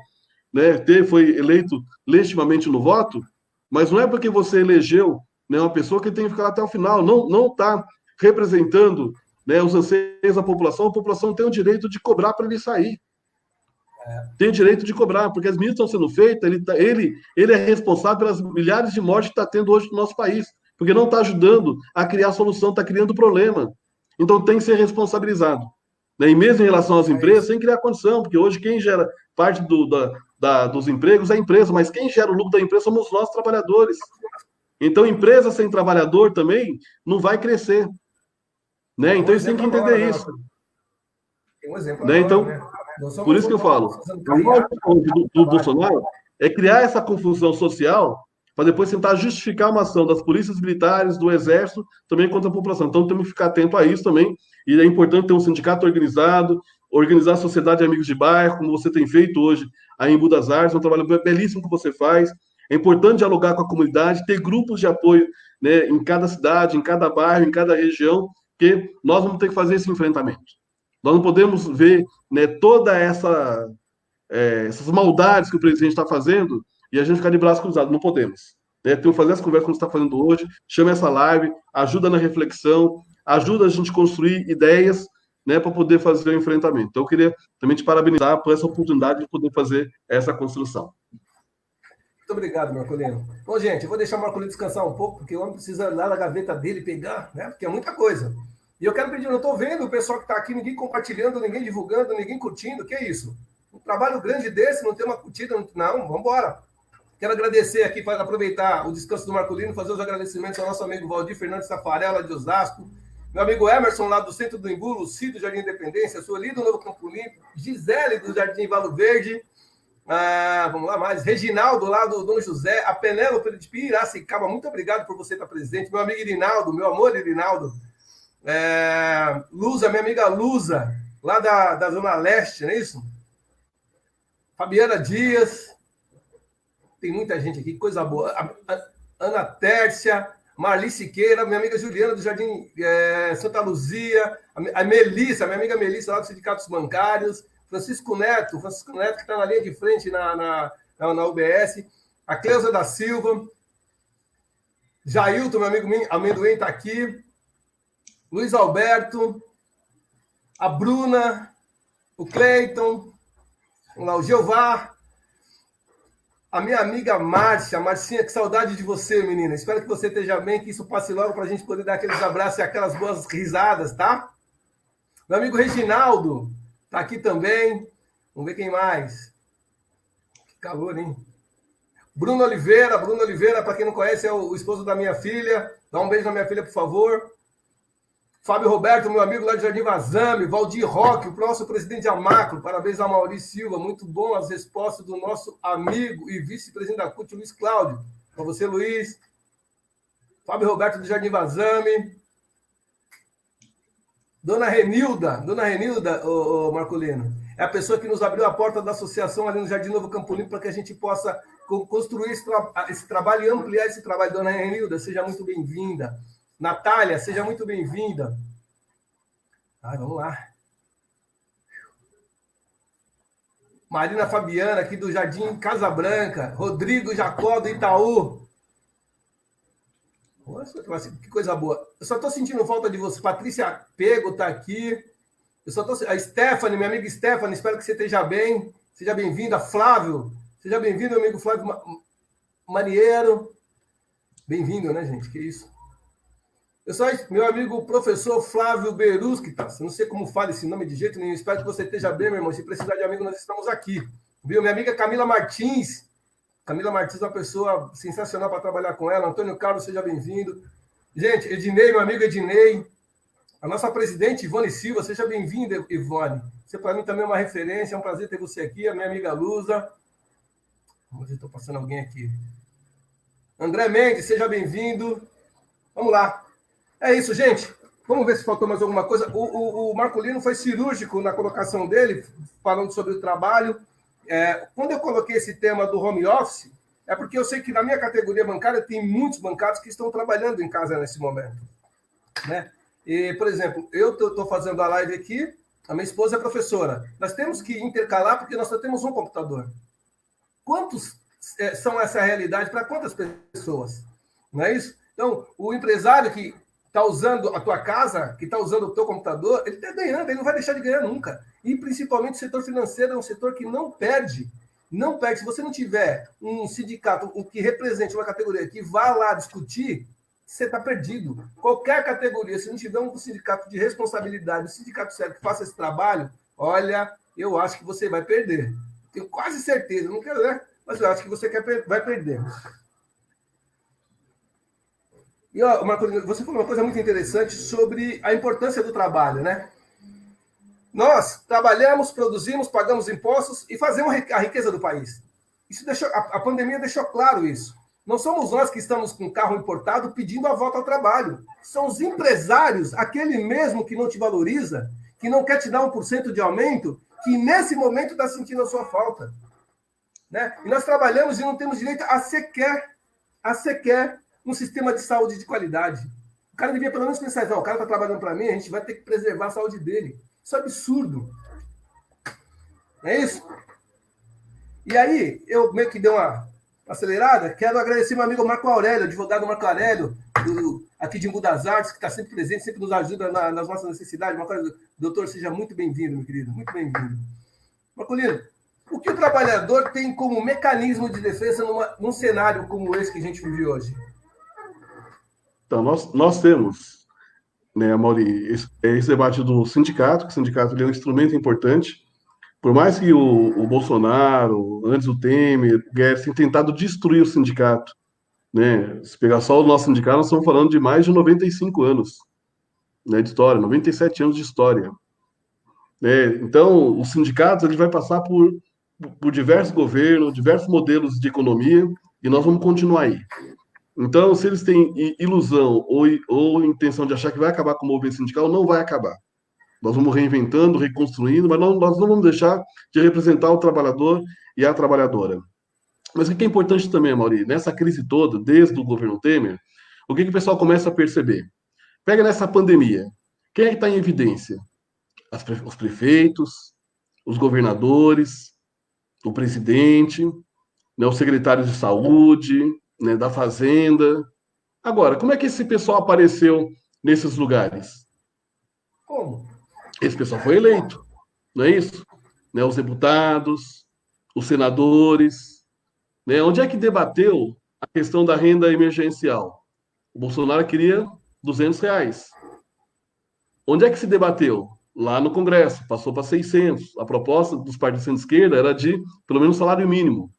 né, foi eleito legitimamente no voto, mas não é porque você elegeu, né, uma pessoa que tem que ficar até o final, não está representando, né, os anseios da população, a população tem o direito de cobrar para ele sair. Tem o direito de cobrar, porque as medidas estão sendo feitas, ele é responsável pelas milhares de mortes que está tendo hoje no nosso país, porque não está ajudando a criar solução, está criando problema. Então tem que ser responsabilizado. E mesmo em relação às empresas, sem criar condição, porque hoje quem gera parte dos empregos é a empresa, mas quem gera o lucro da empresa somos nós, trabalhadores. Então, empresa sem trabalhador também não vai crescer. Né? Então, eles têm que entender isso. Tem um exemplo né? agora, Então, né? por isso que eu falo, a lógica do Bolsonaro é criar essa confusão social para depois tentar justificar uma ação das polícias militares, do exército, também contra a população. Então, temos que ficar atento a isso também. E é importante ter um sindicato organizado, organizar a sociedade de amigos de bairro, como você tem feito hoje aí em Embu das Artes, é um trabalho belíssimo que você faz. É importante dialogar com a comunidade, ter grupos de apoio, né, em cada cidade, em cada bairro, em cada região, que nós vamos ter que fazer esse enfrentamento. Nós não podemos ver, né, toda essas maldades que o presidente está fazendo e a gente ficar de braço cruzado. Não podemos. Né? Temos que fazer essa conversa que você está fazendo hoje, chama essa live, ajuda na reflexão, ajuda a gente a construir ideias, né, para poder fazer o enfrentamento. Então, eu queria também te parabenizar por essa oportunidade de poder fazer essa construção. Muito obrigado, Marcolino. Bom, gente, eu vou deixar o Marcolino descansar um pouco, porque o homem precisa ir lá na gaveta dele pegar, né? Porque é muita coisa. E eu quero pedir, eu estou vendo o pessoal que está aqui, ninguém compartilhando, ninguém divulgando, ninguém curtindo. Que é isso? Um trabalho grande desse, não tem uma curtida, não, vamos embora. Quero agradecer aqui, para aproveitar o descanso do Marcolino, fazer os agradecimentos ao nosso amigo Valdir Fernandes Tafarella, de Osasco, meu amigo Emerson, lá do Centro do Embu, Luci, do Jardim Independência, Sueli, do Novo Campo Limpo, Gisele, do Jardim Valo Verde, vamos lá mais, Reginaldo, lá do Dom José, a Penélope de Piracicaba, muito obrigado por você estar presente, meu amigo Irinaldo, meu amor Irinaldo, Luza, minha amiga Luza, lá da Zona Leste, não é isso? Fabiana Dias, tem muita gente aqui, coisa boa, Ana Tércia, Marli Siqueira, minha amiga Juliana do Jardim Santa Luzia, a Melissa, minha amiga Melissa, lá dos Sindicatos Bancários, Francisco Neto, que está na linha de frente na UBS, a Cleusa da Silva, Jailton, meu amigo Amendoim, está aqui, Luiz Alberto, a Bruna, o Cleiton, o Jeová, a minha amiga Márcia, Marcinha, que saudade de você, menina. Espero que você esteja bem, que isso passe logo para a gente poder dar aqueles abraços e aquelas boas risadas, tá? Meu amigo Reginaldo tá aqui também. Vamos ver quem mais. Que calor, hein? Bruno Oliveira, para quem não conhece, é o esposo da minha filha. Dá um beijo na minha filha, por favor. Fábio Roberto, meu amigo lá de Jardim Vazame, Valdir Roque, o nosso presidente da Macro, parabéns a Maurício Silva, muito bom as respostas do nosso amigo e vice-presidente da CUT, Luiz Cláudio. Para você, Luiz. Fábio Roberto do Jardim Vazame. Dona Renilda, ô Marcolino, é a pessoa que nos abriu a porta da associação ali no Jardim Novo Campo Limpo para que a gente possa construir esse trabalho e ampliar esse trabalho. Dona Renilda, seja muito bem-vinda. Natália, seja muito bem-vinda. Vamos lá. Marina Fabiana, aqui do Jardim Casa Branca. Rodrigo Jacó, do Itaú. Nossa, que coisa boa. Eu só estou sentindo falta de você. Patrícia Pego está aqui. A Stephanie, minha amiga Stephanie, espero que você esteja bem. Seja bem-vinda. Flávio, seja bem-vindo, meu amigo Flávio Marinheiro. Bem-vindo, né, gente? Que isso. Pessoal, meu amigo professor Flávio Berusquitas, não sei como fala esse nome de jeito nenhum, espero que você esteja bem, meu irmão. Se precisar de amigo, nós estamos aqui. Viu? Minha amiga Camila Martins é uma pessoa sensacional para trabalhar com ela. Antônio Carlos, seja bem-vindo. Gente, Ednei, meu amigo Ednei. A nossa presidente Ivone Silva, seja bem-vinda, Ivone. Você para mim também é uma referência, é um prazer ter você aqui. A minha amiga Luza. Vamos ver se estou passando alguém aqui. André Mendes, seja bem-vindo. Vamos lá. É isso, gente. Vamos ver se faltou mais alguma coisa. O Marcolino foi cirúrgico na colocação dele, falando sobre o trabalho. Quando eu coloquei esse tema do home office, é porque eu sei que na minha categoria bancária tem muitos bancários que estão trabalhando em casa nesse momento. Né? E, por exemplo, eu estou fazendo a live aqui, a minha esposa é professora. Nós temos que intercalar porque nós só temos um computador. Quantos são essa realidade para quantas pessoas? Não é isso? Então, o empresário que está usando a tua casa, que está usando o teu computador, ele está ganhando, ele não vai deixar de ganhar nunca. E, principalmente, o setor financeiro é um setor que não perde. Não perde. Se você não tiver um sindicato que represente uma categoria que vá lá discutir, você está perdido. Qualquer categoria, se não tiver um sindicato de responsabilidade, um sindicato sério que faça esse trabalho, olha, eu acho que você vai perder. Tenho quase certeza, não quero ver, mas eu acho que você vai perder. E, ó, Marcolino, você falou uma coisa muito interessante sobre a importância do trabalho, né? Nós trabalhamos, produzimos, pagamos impostos e fazemos a riqueza do país. Isso a pandemia deixou claro isso. Não somos nós que estamos com carro importado pedindo a volta ao trabalho. São os empresários, aquele mesmo que não te valoriza, que não quer te dar 1% de aumento, que nesse momento está sentindo a sua falta. Né? E nós trabalhamos e não temos direito a sequer um sistema de saúde de qualidade. O cara devia pelo menos pensar, o cara está trabalhando para mim, a gente vai ter que preservar a saúde dele. Isso é absurdo. Não é isso? E aí, eu meio que dei uma acelerada. Quero agradecer meu amigo Marco Aurélio, advogado Marco Aurélio, aqui de Embu das Artes, que está sempre presente, sempre nos ajuda nas nossas necessidades. Doutor, seja muito bem-vindo, meu querido, muito bem-vindo. Marcolino, o que o trabalhador tem como mecanismo de defesa num cenário como esse que a gente vive hoje? Então, nós temos, né, Amaury, esse debate do sindicato, que o sindicato é um instrumento importante. Por mais que o Bolsonaro, antes o Temer, o Guedes, tenham tentado destruir o sindicato, né? Se pegar só o nosso sindicato, nós estamos falando de mais de 95 anos, né, de história, 97 anos de história. Então, os sindicatos ele vai passar por diversos governos, diversos modelos de economia, e nós vamos continuar aí. Então, se eles têm ilusão ou intenção de achar que vai acabar com o movimento sindical, não vai acabar. Nós vamos reinventando, reconstruindo, mas nós não vamos deixar de representar o trabalhador e a trabalhadora. Mas o que é importante também, Amaury, nessa crise toda, desde o governo Temer, o que o pessoal começa a perceber? Pega nessa pandemia, quem é que está em evidência? Os prefeitos, os governadores, o presidente, né, os secretários de saúde, né, da fazenda. Agora, como é que esse pessoal apareceu nesses lugares? Como? Esse pessoal foi eleito, não é isso? Né, os deputados, os senadores. Né, onde é que debateu a questão da renda emergencial? O Bolsonaro queria R$ 200. Onde é que se debateu? Lá no Congresso, passou para 600. A proposta dos partidos de esquerda era de, pelo menos, salário mínimo.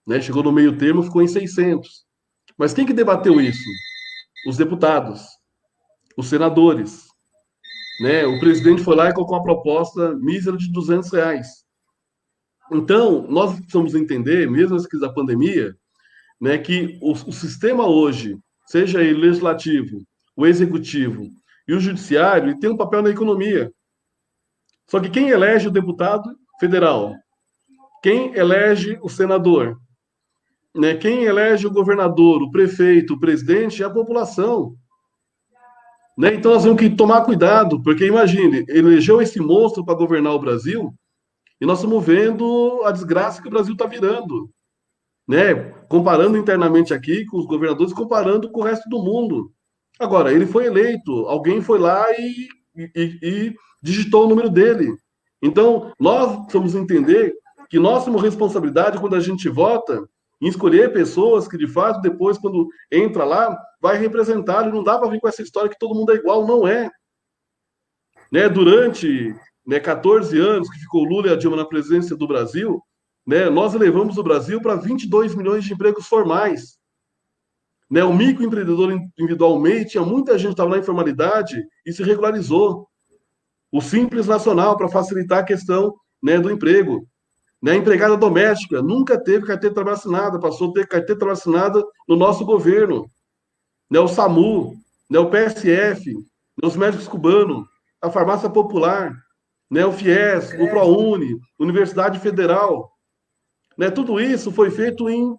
Né? Chegou no meio termo, ficou em 600. Mas quem que debateu isso? Os deputados, os senadores. Né? O presidente foi lá e colocou uma proposta mísera de R$ 200. Então, nós precisamos entender, mesmo nessa crise da pandemia, né, que o sistema hoje, seja ele legislativo, o executivo e o judiciário, ele tem um papel na economia. Só que quem elege o deputado federal, quem elege o senador, né, quem elege o governador, o prefeito, o presidente é a população. Né? Então nós temos que tomar cuidado, porque imagine, elegeu esse monstro para governar o Brasil e nós estamos vendo a desgraça que o Brasil está virando. Né? Comparando internamente aqui com os governadores, comparando com o resto do mundo. Agora, ele foi eleito, alguém foi lá e digitou o número dele. Então, nós precisamos entender que nós temos responsabilidade quando a gente vota em escolher pessoas que, de fato, depois, quando entra lá, vai representar. E não dá para vir com essa história que todo mundo é igual, não é. Né? Durante 14 anos que ficou Lula e a Dilma na presidência do Brasil, né, nós levamos o Brasil para 22 milhões de empregos formais. Né, o microempreendedor individual MEI, tinha muita gente que estava na informalidade e se regularizou. O Simples Nacional, para facilitar a questão, né, do emprego. Né, a empregada doméstica nunca teve carteira de trabalho assinada, passou a ter carteira de trabalho assinada no nosso governo. Né, o SAMU, né, o PSF, né, os médicos cubanos, a farmácia popular, né, o FIES, o ProUni, Universidade Federal. Né, tudo isso foi feito em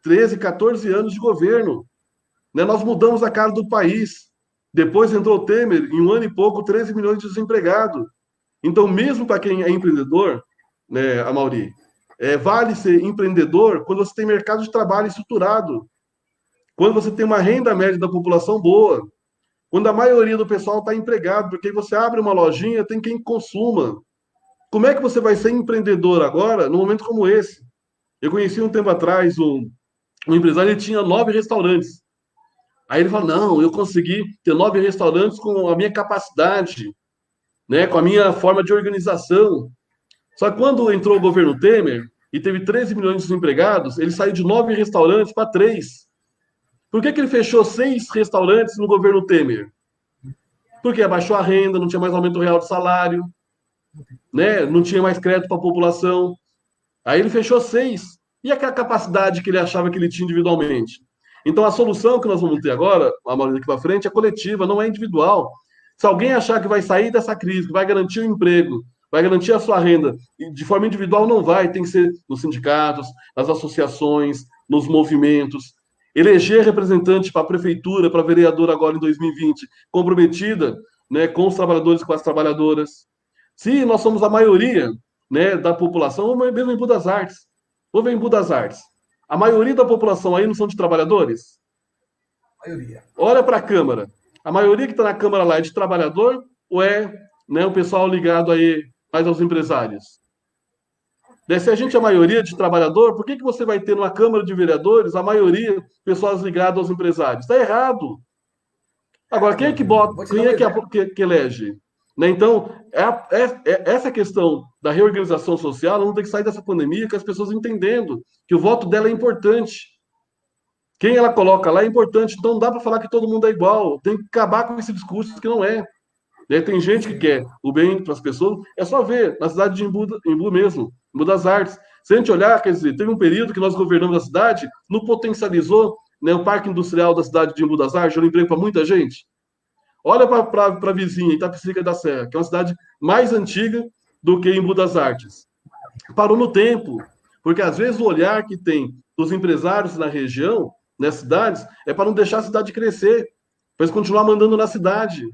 13, 14 anos de governo. Né, nós mudamos a cara do país. Depois entrou o Temer, em um ano e pouco, 13 milhões de desempregados. Então, mesmo para quem é empreendedor, né, Amaury, vale ser empreendedor quando você tem mercado de trabalho estruturado, quando você tem uma renda média da população boa, quando a maioria do pessoal está empregado, porque você abre uma lojinha, tem quem consuma. Como é que você vai ser empreendedor agora, num momento como esse? Eu conheci um tempo atrás um empresário, ele tinha 9 restaurantes. Aí ele falou, não, eu consegui ter 9 restaurantes com a minha capacidade, né, com a minha forma de organização. Só que quando entrou o governo Temer e teve 13 milhões de desempregados, ele saiu de 9 restaurantes para 3. Por que ele fechou 6 restaurantes no governo Temer? Porque abaixou a renda, não tinha mais aumento real de salário, né? Não tinha mais crédito para a população. Aí ele fechou 6. E aquela capacidade que ele achava que ele tinha individualmente? Então a solução que nós vamos ter agora, a maioria daqui para frente, é coletiva, não é individual. Se alguém achar que vai sair dessa crise, que vai garantir o emprego, vai garantir a sua renda, de forma individual não vai, tem que ser nos sindicatos, nas associações, nos movimentos. eleger representante para a prefeitura, para vereador agora em 2020, comprometida, né, com os trabalhadores e com as trabalhadoras. Se nós somos a maioria, né, da população, ou mesmo em Budas Artes, ou vem em Budas Artes, a maioria da população aí não são de trabalhadores? Maioria. Olha para a Câmara. A maioria que está na Câmara lá é de trabalhador ou é, né, o pessoal ligado aí mais aos empresários? Se a gente é a maioria de trabalhador, por que você vai ter numa Câmara de Vereadores a maioria pessoas ligadas aos empresários? Está errado. Agora, quem é que bota, quem é que elege? Né? Então, essa questão da reorganização social não tem que sair dessa pandemia com as pessoas entendendo que o voto dela é importante. Quem ela coloca lá é importante. Então, não dá para falar que todo mundo é igual. Tem que acabar com esse discurso que não é. Tem gente que quer o bem para as pessoas. É só ver na cidade de Embu mesmo, Embu das Artes. Se a gente olhar, quer dizer, teve um período que nós governamos a cidade, não potencializou, né, o parque industrial da cidade de Embu das Artes, gerou emprego para muita gente. Olha para a vizinha, Itapecerica da Serra, que é uma cidade mais antiga do que Embu das Artes. Parou no tempo, porque às vezes o olhar que tem dos empresários na região, nas cidades, é para não deixar a cidade crescer, para eles continuar mandando na cidade.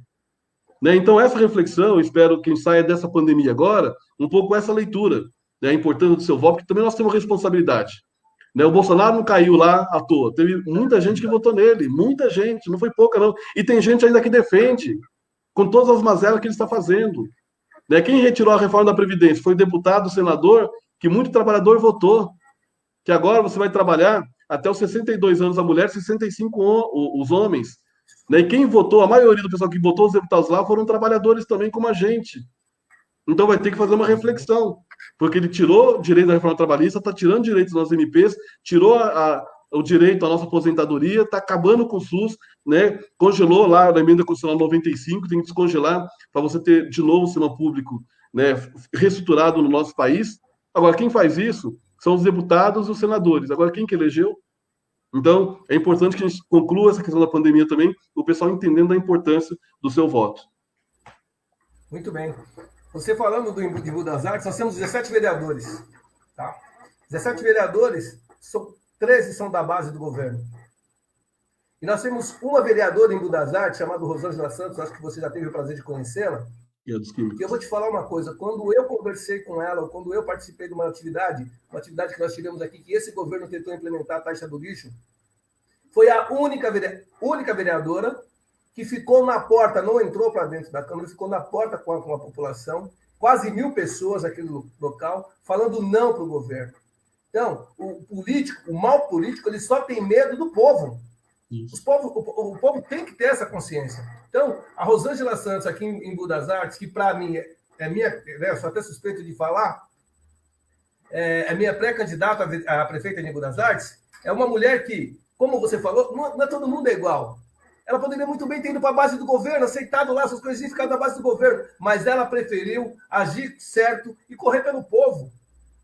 Né? Então, essa reflexão, espero que saia dessa pandemia agora, um pouco essa leitura, né? A importância do seu voto, porque também nós temos responsabilidade. Né? O Bolsonaro não caiu lá à toa, teve muita gente que votou nele, muita gente, não foi pouca não. E tem gente ainda que defende, com todas as mazelas que ele está fazendo. Né? Quem retirou a reforma da Previdência foi o deputado, o senador, que muito trabalhador votou, que agora você vai trabalhar até os 62 anos a mulher, 65 os homens. E quem votou, a maioria do pessoal que votou os deputados lá foram trabalhadores também como a gente. Então vai ter que fazer uma reflexão, porque ele tirou o direito da reforma trabalhista, está tirando direitos dos nossos MPs, tirou o direito à nossa aposentadoria, está acabando com o SUS, né? Congelou lá na emenda constitucional 95, tem que descongelar para você ter de novo o sistema público, né, reestruturado no nosso país. Agora, quem faz isso são os deputados e os senadores. Agora, quem que elegeu? Então, é importante que a gente conclua essa questão da pandemia também, o pessoal entendendo a importância do seu voto. Muito bem. Você falando do Embu das Artes, nós temos 17 vereadores. Tá? 17 vereadores, 13 são da base do governo. E nós temos uma vereadora em Embu das Artes, chamada Rosângela Santos, acho que você já teve o prazer de conhecê-la. E eu vou te falar uma coisa, quando eu conversei com ela, ou quando eu participei de uma atividade que nós tivemos aqui, que esse governo tentou implementar a taxa do lixo, foi a única vereadora que ficou na porta, não entrou para dentro da Câmara, ficou na porta com a população, quase 1.000 pessoas naquele local, falando não para o governo. Então, o mal político, ele só tem medo do povo. O povo tem que ter essa consciência. Então, a Rosângela Santos, aqui em Embu das Artes, que para mim é minha, né, eu sou até suspeito de falar, é minha pré-candidata a prefeita de Embu das Artes, é uma mulher que, como você falou, não é todo mundo é igual. Ela poderia muito bem ter ido para a base do governo, aceitado lá essas coisinhas e ficado na base do governo, mas ela preferiu agir certo e correr pelo povo.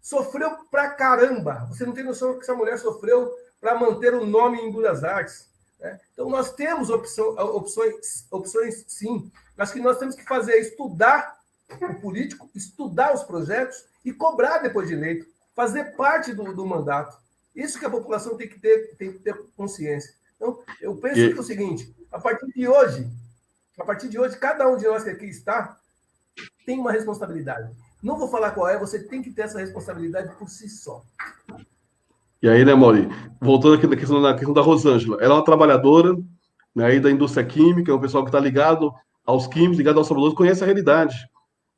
Sofreu pra caramba. Você não tem noção do que essa mulher sofreu para manter o nome em Embu das Artes. Né? Então, nós temos opções, sim. Mas que nós temos que fazer é estudar o político, estudar os projetos e cobrar depois de eleito, fazer parte do mandato. Isso que a população tem que ter consciência. Então, eu penso que é o seguinte, a partir de hoje, cada um de nós que aqui está tem uma responsabilidade. Não vou falar qual é, você tem que ter essa responsabilidade por si só. E aí, né, Mauri, voltando aqui na questão da Rosângela, ela é uma trabalhadora, né, aí da indústria química, é um pessoal que está ligado aos químicos, ligado aos trabalhadores, conhece a realidade.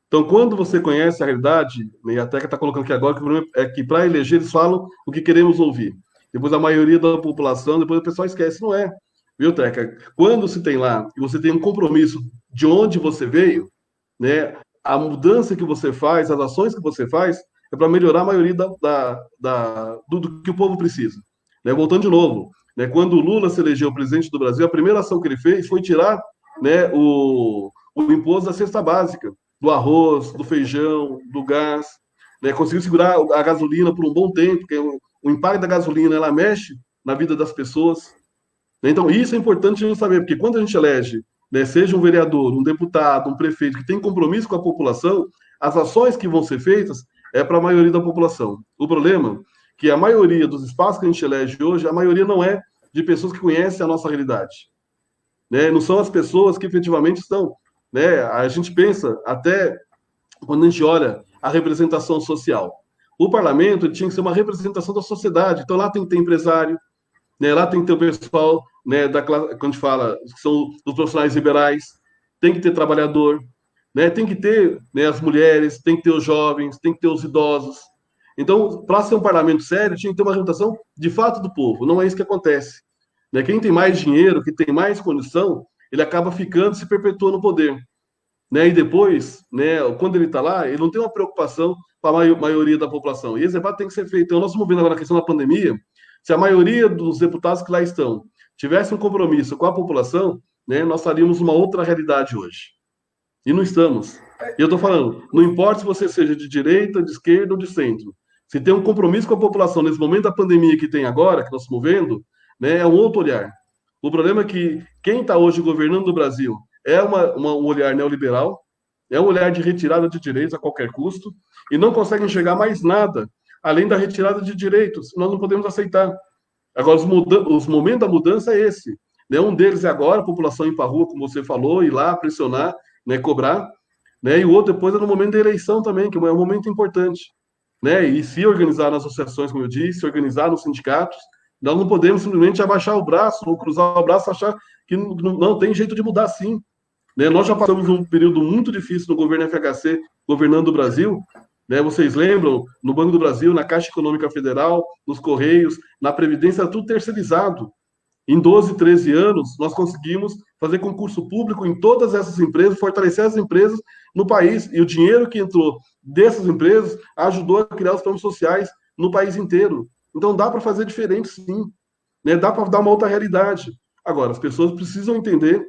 Então, quando você conhece a realidade, e a Teca está colocando aqui agora, que o problema é que para eleger eles falam o que queremos ouvir. Depois a maioria da população, depois o pessoal esquece, não é. Viu, Teca? Quando se tem lá, e você tem um compromisso de onde você veio, né, a mudança que você faz, as ações que você faz, é para melhorar a maioria do que o povo precisa. Né? Voltando de novo, né, quando o Lula se elegeu presidente do Brasil, a primeira ação que ele fez foi tirar, né, o imposto da cesta básica, do arroz, do feijão, do gás. Né? Conseguiu segurar a gasolina por um bom tempo, porque o impacto da gasolina ela mexe na vida das pessoas. Então, isso é importante a gente saber, porque quando a gente elege, né, seja um vereador, um deputado, um prefeito que tem compromisso com a população, as ações que vão ser feitas é para a maioria da população. O problema é que a maioria dos espaços que a gente elege hoje, a maioria não é de pessoas que conhecem a nossa realidade. Né? Não são as pessoas que efetivamente estão. Né? A gente pensa, até quando a gente olha a representação social. O parlamento tinha que ser uma representação da sociedade. Então, lá tem que ter empresário, né? Lá tem que ter o pessoal, né, quando a gente fala, que são os profissionais liberais, tem que ter trabalhador, né? Tem que ter, né, as mulheres, tem que ter os jovens, tem que ter os idosos. Então, para ser um parlamento sério, tinha que ter uma representação de fato do povo. Não é isso que acontece. Né? Quem tem mais dinheiro, que tem mais condição, ele acaba ficando, se perpetuando no poder. Né? E depois, né, quando ele está lá, ele não tem uma preocupação com a maioria da população. E esse debate tem que ser feito. Então, nós estamos vendo agora na questão da pandemia, se a maioria dos deputados que lá estão tivesse um compromisso com a população, né, nós estaríamos numa outra realidade hoje. E não estamos. E eu estou falando, não importa se você seja de direita, de esquerda ou de centro. Se tem um compromisso com a população nesse momento da pandemia que tem agora, que nós estamos vendo, né, é um outro olhar. O problema é que quem está hoje governando o Brasil é um olhar neoliberal, é um olhar de retirada de direitos a qualquer custo, e não consegue enxergar mais nada além da retirada de direitos. Nós não podemos aceitar. Agora, os momentos da mudança é esse. Né? Um deles é agora, a população ir para a rua, como você falou, ir lá pressionar, né, cobrar. Né? E o outro depois é no momento da eleição também, que é um momento importante. Né? E se organizar nas associações, como eu disse, se organizar nos sindicatos, nós não podemos simplesmente abaixar o braço ou cruzar o braço e achar que não tem jeito de mudar sim. Né? Nós já passamos um período muito difícil no governo FHC, governando o Brasil. Né? Vocês lembram, no Banco do Brasil, na Caixa Econômica Federal, nos Correios, na Previdência, tudo terceirizado. Em 12, 13 anos, nós conseguimos fazer concurso público em todas essas empresas, fortalecer as empresas no país. E o dinheiro que entrou dessas empresas ajudou a criar os planos sociais no país inteiro. Então dá para fazer diferente, sim. Né? Dá para dar uma outra realidade. Agora, as pessoas precisam entender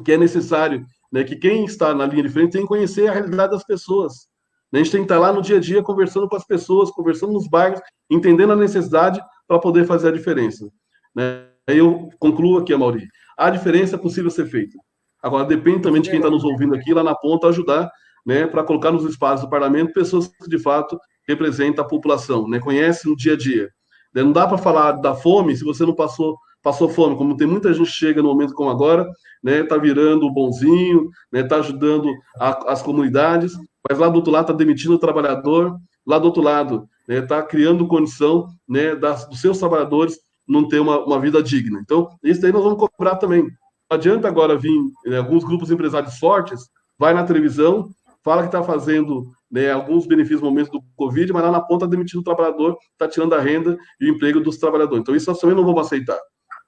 que é necessário, né, que quem está na linha de frente tem que conhecer a realidade das pessoas. Né? A gente tem que estar lá no dia a dia conversando com as pessoas, conversando nos bairros, entendendo a necessidade para poder fazer a diferença. Né? Aí eu concluo aqui, Amaury. A diferença é possível ser feita. Agora, depende também de quem está nos ouvindo aqui, lá na ponta, ajudar, né, para colocar nos espaços do parlamento pessoas que, de fato, representam a população, né, conhecem no dia a dia. Né? Não dá para falar da fome se você não passou fome, como tem muita gente que chega no momento como agora, né, tá virando o bonzinho, né, tá ajudando as comunidades, mas lá do outro lado está demitindo o trabalhador, lá do outro lado, né, tá criando condição, né, dos seus trabalhadores não ter uma vida digna. Então, isso daí nós vamos cobrar também. Não adianta agora vir, né, alguns grupos empresários fortes, vai na televisão, fala que está fazendo, né, alguns benefícios no momento do Covid, mas lá na ponta está demitindo o trabalhador, está tirando a renda e o emprego dos trabalhadores. Então, isso nós também não vamos aceitar.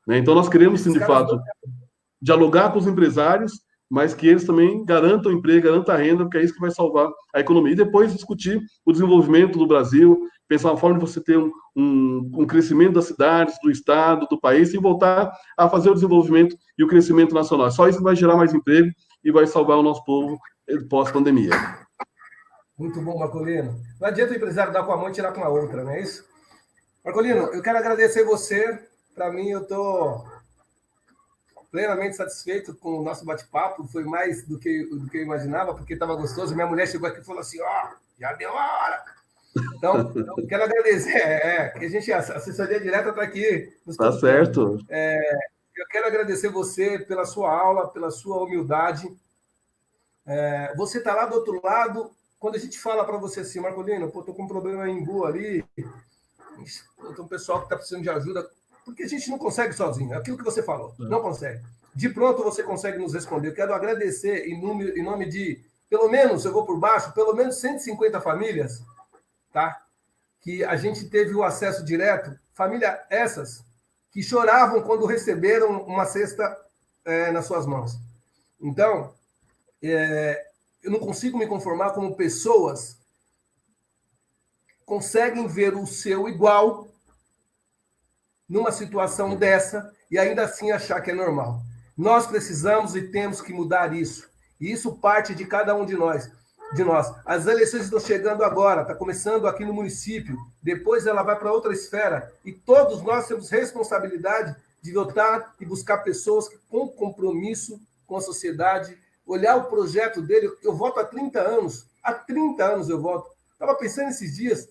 Né? Então, nós queremos, sim, de fato, dialogar com os empresários, mas que eles também garantam o emprego, garantam a renda, porque é isso que vai salvar a economia. E depois discutir o desenvolvimento do Brasil, pensar uma forma de você ter um crescimento das cidades, do estado, do país, e voltar a fazer o desenvolvimento e o crescimento nacional. Só isso vai gerar mais emprego e vai salvar o nosso povo pós-pandemia. Muito bom, Marcolino. Não adianta o empresário dar com a mão e tirar com a outra, não é isso? Marcolino, eu quero agradecer você. Para mim, eu estou plenamente satisfeito com o nosso bate-papo. Foi mais do que eu imaginava, porque estava gostoso. Minha mulher chegou aqui e falou assim, já deu a hora. Então, eu quero agradecer. Que a assessoria direta está aqui. Tá certo. Eu quero agradecer você pela sua aula, pela sua humildade. Você está lá do outro lado. Quando a gente fala para você assim, Marcolino, estou com um problema em Imbu ali, tem um pessoal que está precisando de ajuda, porque a gente não consegue sozinho. É aquilo que você falou, não consegue. De pronto você consegue nos responder. Eu quero agradecer em nome de, pelo menos, eu vou por baixo, pelo menos 150 famílias, tá? Que a gente teve o acesso direto, família essas, que choravam quando receberam uma cesta nas suas mãos. Então, eu não consigo me conformar como pessoas conseguem ver o seu igual numa situação dessa e ainda assim achar que é normal. Nós precisamos e temos que mudar isso. E isso parte de cada um de nós. As eleições estão chegando agora, está começando aqui no município, depois ela vai para outra esfera, e todos nós temos responsabilidade de votar e buscar pessoas com compromisso com a sociedade, olhar o projeto dele. Eu voto há 30 anos eu voto. Estava pensando esses dias,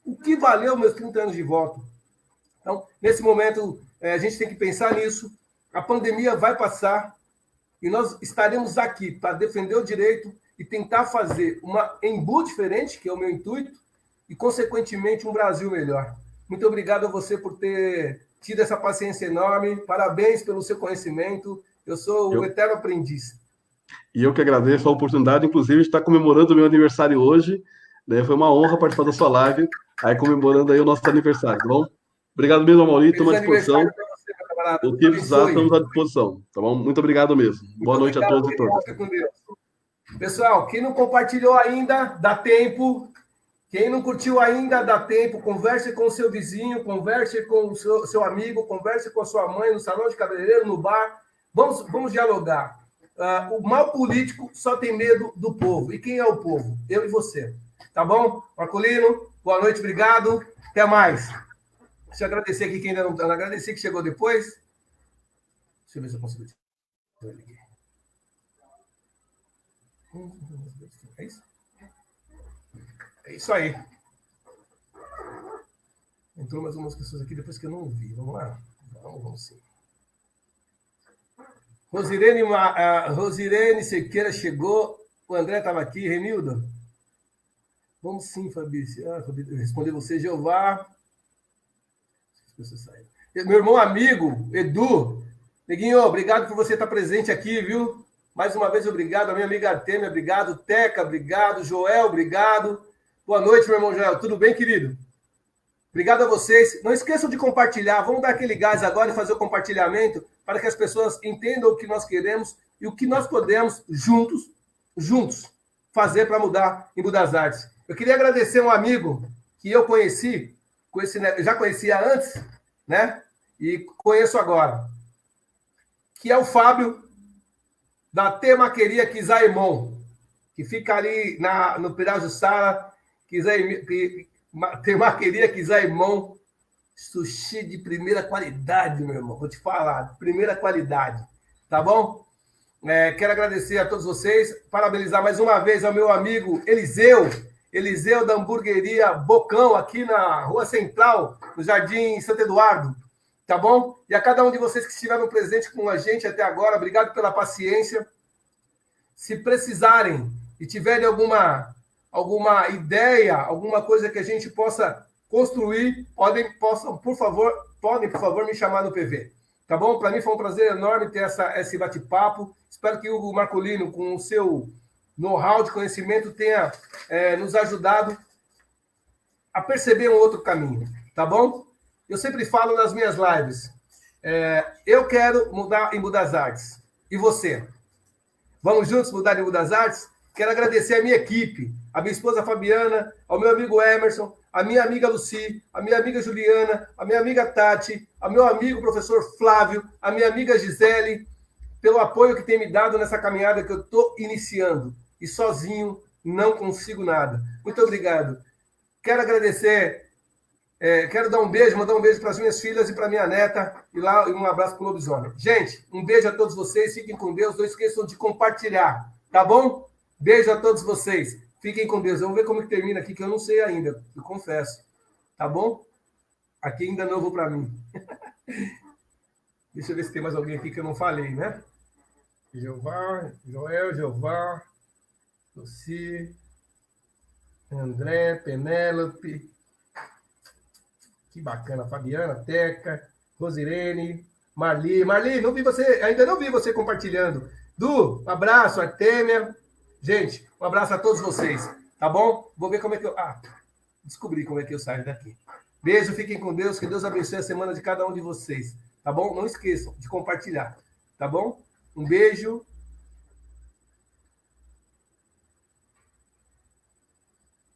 o que valeu meus 30 anos de voto? Então, nesse momento, a gente tem que pensar nisso. A pandemia vai passar e nós estaremos aqui para defender o direito e tentar fazer uma Embu diferente, que é o meu intuito, e, consequentemente, um Brasil melhor. Muito obrigado a você por ter tido essa paciência enorme. Parabéns pelo seu conhecimento. Eu sou o eterno aprendiz. E eu que agradeço a oportunidade, inclusive, de estar comemorando o meu aniversário hoje. Né? Foi uma honra participar da sua live, aí comemorando aí o nosso aniversário, tá bom? Obrigado mesmo, Amaury, estamos à disposição. Você, o que precisar, estamos à disposição, tá bom? Muito obrigado mesmo. Boa noite a todos e todas. Pessoal, quem não compartilhou ainda, dá tempo. Quem não curtiu ainda, dá tempo. Converse com o seu vizinho, converse com o seu amigo, converse com a sua mãe no salão de cabeleireiro, no bar. Vamos dialogar. O mal político só tem medo do povo. E quem é o povo? Eu e você. Tá bom? Marcolino, boa noite, obrigado. Até mais. Deixa eu agradecer aqui quem ainda não está. Agradecer que chegou depois. Deixa eu ver se eu consigo. É isso? É isso aí. Entrou mais umas pessoas aqui depois que eu não vi. Vamos lá? Vamos sim. Rosirene Sequeira chegou. O André estava aqui. Renildo? Vamos sim, Fabrício. Responder você, Jeová. Meu irmão amigo, Edu. Neguinho, obrigado por você estar presente aqui, viu? Mais uma vez, obrigado. A minha amiga Artemia, obrigado. Teca, obrigado. Joel, obrigado. Boa noite, meu irmão Joel. Tudo bem, querido? Obrigado a vocês. Não esqueçam de compartilhar. Vamos dar aquele gás agora e fazer o compartilhamento para que as pessoas entendam o que nós queremos e o que nós podemos, juntos, fazer para mudar em Budas Artes. Eu queria agradecer um amigo que eu conheci, já conhecia antes, né? E conheço agora, que é o Fábio, da Temaqueria Kizaimon, que fica ali no Pirajussara, Temaqueria Kizaimon, sushi de primeira qualidade, meu irmão, vou te falar, primeira qualidade, tá bom? Quero agradecer a todos vocês, parabenizar mais uma vez ao meu amigo Eliseu da hamburgueria Bocão, aqui na Rua Central, no Jardim Santo Eduardo, tá bom? E a cada um de vocês que estiveram presentes com a gente até agora, obrigado pela paciência. Se precisarem e tiverem alguma ideia, alguma coisa que a gente possa construir, podem, por favor, me chamar no PV. Tá bom? Para mim foi um prazer enorme ter esse bate-papo. Espero que o Marcolino, com o seu know-how de conhecimento, tenha nos ajudado a perceber um outro caminho. Tá bom? Eu sempre falo nas minhas lives, eu quero mudar em Budas Artes. E você? Vamos juntos mudar em Budas Artes? Quero agradecer a minha equipe, a minha esposa Fabiana, ao meu amigo Emerson, a minha amiga Lucy, a minha amiga Juliana, a minha amiga Tati, ao meu amigo professor Flávio, a minha amiga Gisele, pelo apoio que tem me dado nessa caminhada que eu estou iniciando. E sozinho não consigo nada. Muito obrigado. Quero agradecer, quero mandar um beijo para as minhas filhas e para a minha neta, e um abraço para o Lobisomem. Gente, um beijo a todos vocês, fiquem com Deus, não esqueçam de compartilhar, tá bom? Beijo a todos vocês. Fiquem com Deus. Vamos ver como que termina aqui, que eu não sei ainda, eu confesso. Tá bom? Aqui ainda novo para mim. Deixa eu ver se tem mais alguém aqui que eu não falei, né? Jeová, Lucy, André, Penélope. Que bacana. Fabiana, Teca, Rosirene, Marli. Marli, ainda não vi você compartilhando. Du, um abraço, Artemia. Gente, um abraço a todos vocês, tá bom? Vou ver como é que eu... descobri como é que eu saio daqui. Beijo, fiquem com Deus, que Deus abençoe a semana de cada um de vocês, tá bom? Não esqueçam de compartilhar, tá bom? Um beijo